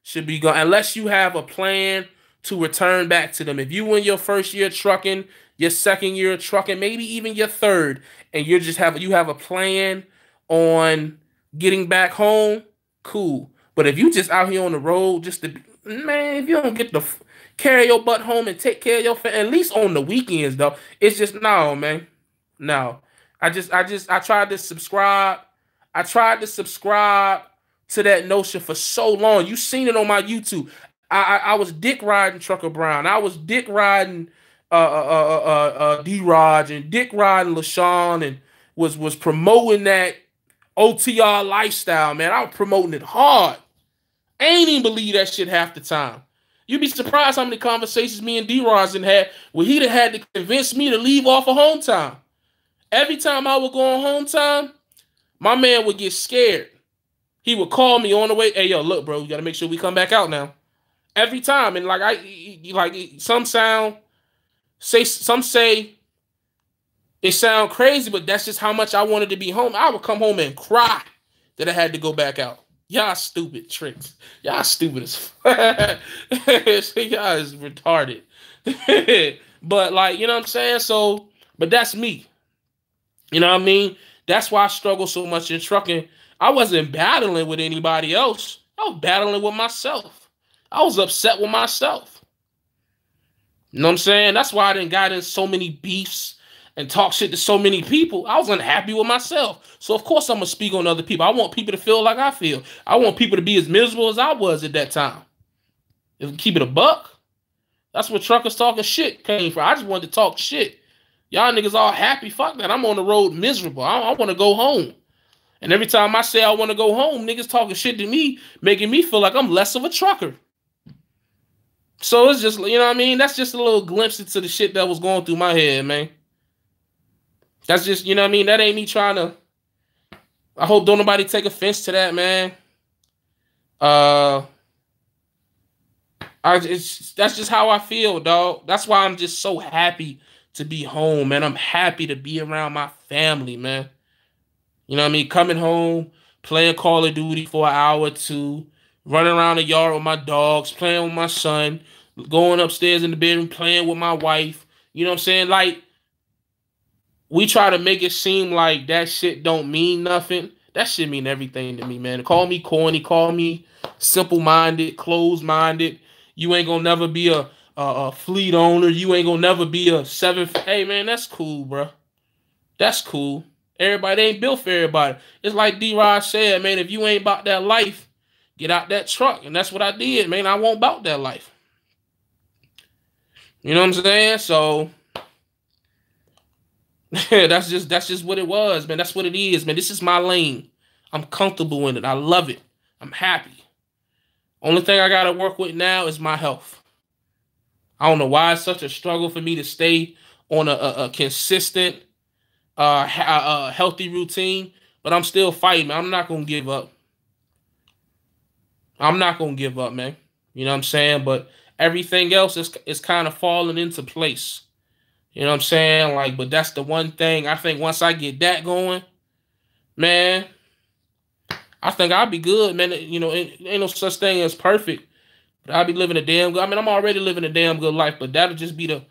should be going, unless you have a plan to return back to them. If you in your first year trucking, your second year trucking, maybe even your third, and you have a plan on getting back home, cool. But if you just out here on the road just to, man, if you don't get to carry your butt home and take care of your family, at least on the weekends, though, it's just, no, man. No. I tried to subscribe. I tried to subscribe to that notion for so long. You seen it on my YouTube. I was dick riding Trucker Brown. I was dick riding D-Raj and dick riding LaShawn, and was promoting that OTR lifestyle, man. I was promoting it hard. I ain't even believe that shit half the time. You'd be surprised how many conversations me and D-Raj had where he'd have had to convince me to leave off of home time. Every time I would go on home time, my man would get scared. He would call me on the way. Hey, yo, look, bro, you got to make sure we come back out now. Every time. And some say it sound crazy, but that's just how much I wanted to be home. I would come home and cry that I had to go back out. Y'all stupid tricks. Y'all stupid as Y'all is retarded. But like, you know what I'm saying? So, but that's me. You know what I mean? That's why I struggle so much in trucking. I wasn't battling with anybody else. I was battling with myself. I was upset with myself. You know what I'm saying? That's why I didn't got in so many beefs. and talk shit to so many people, I was unhappy with myself. So of course I'm gonna speak on other people. I want people to feel like I feel. I want people to be as miserable as I was at that time. If we keep it a buck, that's where truckers talking shit came from. I just wanted to talk shit. Y'all niggas all happy. Fuck that. I'm on the road miserable. I want to go home. And every time I say I want to go home, niggas talking shit to me, making me feel like I'm less of a trucker. So it's just, you know what I mean? That's just a little glimpse into the shit that was going through my head, man. That's just, you know what I mean? That ain't me trying to... I hope don't nobody take offense to that, man. That's just how I feel, dog. That's why I'm just so happy to be home, man. I'm happy to be around my family, man. You know what I mean? Coming home, playing Call of Duty for an hour or two, running around the yard with my dogs, playing with my son, going upstairs in the bedroom, playing with my wife. You know what I'm saying? Like, we try to make it seem like that shit don't mean nothing. That shit mean everything to me, man. Call me corny, call me simple-minded, closed-minded. You ain't gonna never be a fleet owner. You ain't gonna never be a seventh. Hey, man, that's cool, bro. That's cool. Everybody ain't built for everybody. It's like D-Rod said, man, if you ain't about that life, get out that truck. And that's what I did, man. I won't about that life. You know what I'm saying? So that's just what it was, man. That's what it is, man. This is my lane. I'm comfortable in it. I love it. I'm happy. Only thing I got to work with now is my health. I don't know why it's such a struggle for me to stay on a consistent, healthy routine, but I'm still fighting, man. I'm not going to give up. I'm not going to give up, man. You know what I'm saying? But everything else is kind of falling into place. You know what I'm saying? Like, but that's the one thing I think once I get that going, man, I think I'll be good, man. You know, ain't no such thing as perfect, but I'll be living a damn good. I mean, I'm already living a damn good life, but that'll just be the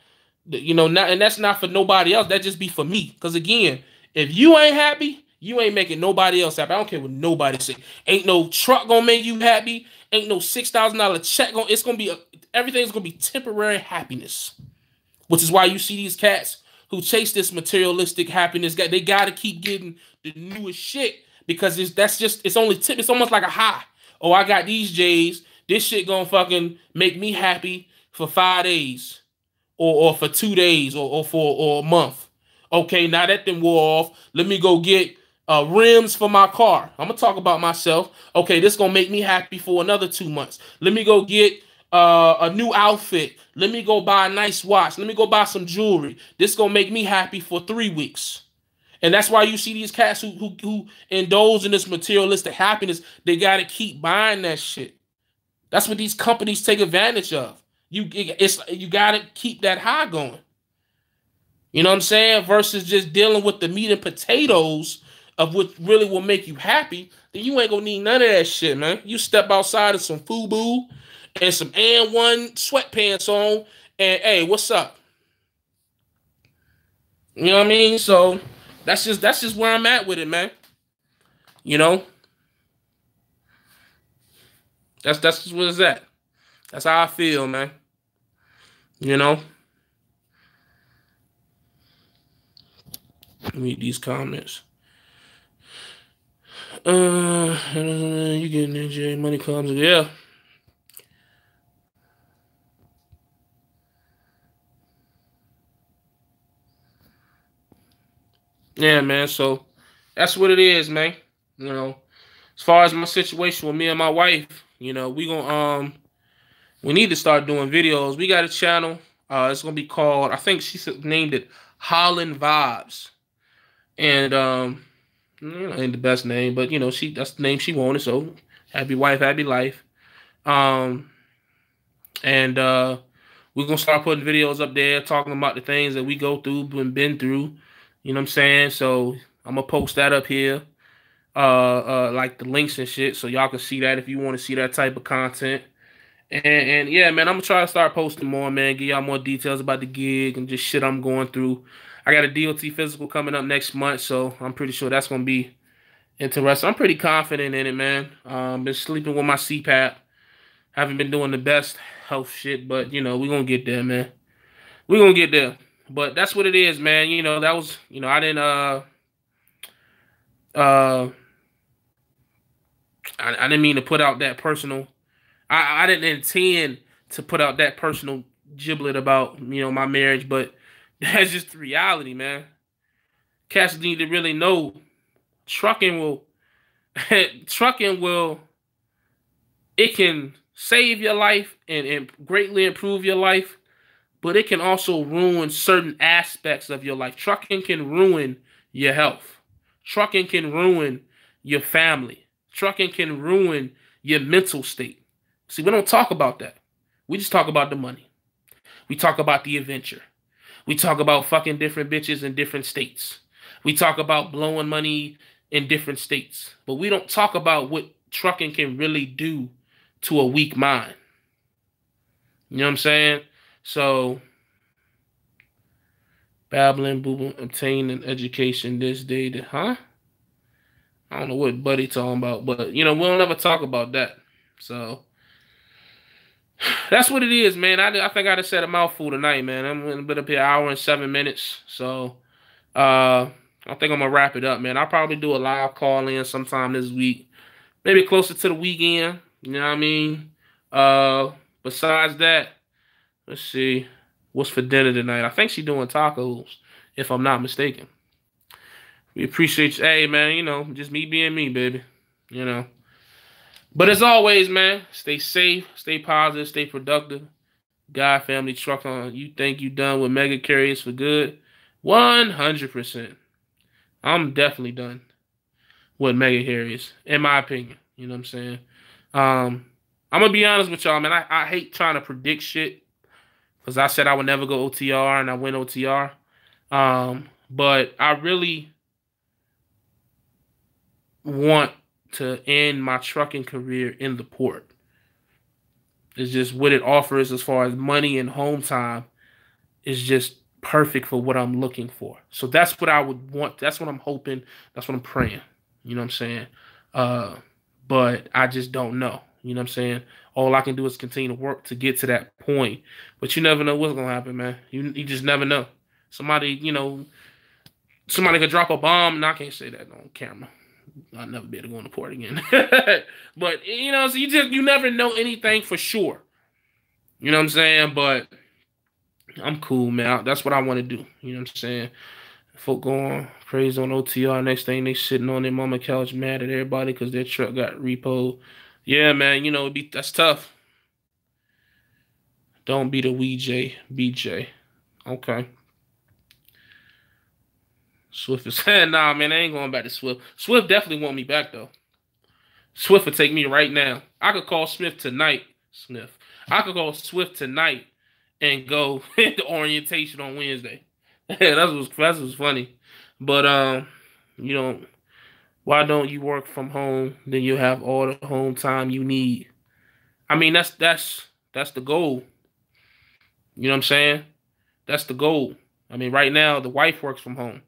you know, not, and that's not for nobody else. That just be for me. Because again, if you ain't happy, you ain't making nobody else happy. I don't care what nobody say. Ain't no truck gonna make you happy. Ain't no $6,000 check gonna. It's gonna be everything's gonna be temporary happiness. Which is why you see these cats who chase this materialistic happiness. They gotta keep getting the newest shit. Because it's only tip. It's almost like a high. Oh, I got these J's. This shit gonna fucking make me happy for 5 days, or for 2 days, or for a month. Okay, now that then wore off. Let me go get rims for my car. I'm gonna talk about myself. Okay, this gonna make me happy for another 2 months. Let me go get a new outfit. Let me go buy a nice watch. Let me go buy some jewelry. This gonna make me happy for 3 weeks. And that's why you see these cats who indulge in this materialistic happiness. They got to keep buying that shit. That's what these companies take advantage of. You got to keep that high going. You know what I'm saying? Versus just dealing with the meat and potatoes of what really will make you happy. Then you ain't going to need none of that shit, man. You step outside of some FUBU and some AN1 sweatpants on and, hey, what's up? You know what I mean? So that's just where I'm at with it, man. You know? That's just what it's at. That's how I feel, man. You know? Read these comments. You getting NJ money comes, yeah. Yeah, man. So that's what it is, man. You know, as far as my situation with me and my wife, you know, we need to start doing videos. We got a channel. It's gonna be called, I think she named it Holland Vibes. And ain't the best name, but you know, that's the name she wanted. So happy wife, happy life. And we're gonna start putting videos up there talking about the things that we go through and been through. You know what I'm saying? So I'm gonna post that up here. Like the links and shit, so y'all can see that if you want to see that type of content. And yeah, man, I'm gonna try to start posting more, man. Give y'all more details about the gig and just shit I'm going through. I got a DOT physical coming up next month, so I'm pretty sure that's gonna be interesting. I'm pretty confident in it, man. Been sleeping with my CPAP. Haven't been doing the best health shit, but you know, we're gonna get there, man. We're gonna get there. But that's what it is, man. You know, that was, you know, uh I didn't mean to put out that personal. I didn't intend to put out that personal giblet about, you know, my marriage, but that's just the reality, man. Cats need to really know trucking will trucking will, it can save your life and greatly improve your life, but it can also ruin certain aspects of your life. Trucking can ruin your health. Trucking can ruin your family. Trucking can ruin your mental state. See, we don't talk about that. We just talk about the money. We talk about the adventure. We talk about fucking different bitches in different states. We talk about blowing money in different states. But we don't talk about what trucking can really do to a weak mind. You know what I'm saying? So, babbling, boo, obtain an education this day. Huh? I don't know what Buddy talking about, but, you know, we don't ever talk about that. So, that's what it is, man. I think I just said a mouthful tonight, man. I'm going to be up here 1 hour and 7 minutes. So, I think I'm going to wrap it up, man. I'll probably do a live call-in sometime this week. Maybe closer to the weekend. You know what I mean? Besides that, let's see. What's for dinner tonight? I think she's doing tacos, if I'm not mistaken. We appreciate you. Hey, man, you know, just me being me, baby. You know. But as always, man, stay safe, stay positive, stay productive. God, family, truck on. You think you done with mega carriers for good? 100%. I'm definitely done with mega carriers, in my opinion. You know what I'm saying? I'm going to be honest with y'all, man. I hate trying to predict shit because I said I would never go OTR and I went OTR. But I really want to end my trucking career in the port. It's just what it offers as far as money and home time is just perfect for what I'm looking for. So that's what I would want. That's what I'm hoping. That's what I'm praying. You know what I'm saying? But I just don't know. You know what I'm saying? All I can do is continue to work to get to that point. But you never know what's going to happen, man. You just never know. Somebody, you know, somebody could drop a bomb, and I can't say that on camera. I'll never be able to go in the port again. But, you know, so you never know anything for sure. You know what I'm saying? But I'm cool, man. That's what I want to do. You know what I'm saying? Folk going praise on OTR. Next thing they sitting on their mama couch mad at everybody because their truck got repoed. Yeah, man, you know, that's tough. Don't be the WeJ, BJ. Okay. Swift is saying, nah, man, I ain't going back to Swift. Swift definitely want me back, though. Swift would take me right now. I could call Smith tonight. I could call Swift tonight and go to orientation on Wednesday. That's what's funny. But you know, why don't you work from home? Then you have all the home time you need. I mean, that's the goal. You know what I'm saying? That's the goal. I mean, right now the wife works from home.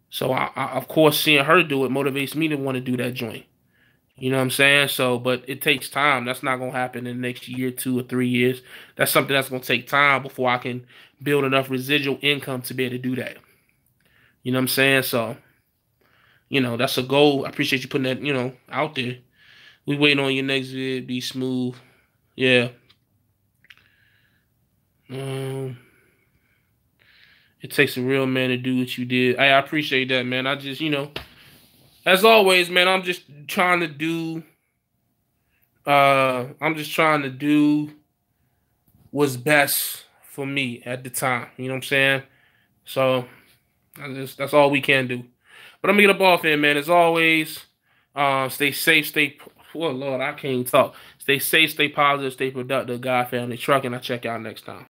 So, I of course, seeing her do it motivates me to want to do that joint. You know what I'm saying? So, but it takes time. That's not going to happen in the next year, 2 or 3 years. That's something that's going to take time before I can build enough residual income to be able to do that. You know what I'm saying? So, you know, that's a goal. I appreciate you putting that, you know, out there. We waiting on your next vid. Be smooth. Yeah. It takes a real man to do what you did. I appreciate that, man. I just, you know, as always, man, I'm just trying to do what's best for me at the time. You know what I'm saying? So that's all we can do. But I'm gonna get up off here, man. As always, stay safe, oh Lord, I can't even talk. Stay safe, stay positive, stay productive, God, family, trucking. I'll check y'all next time.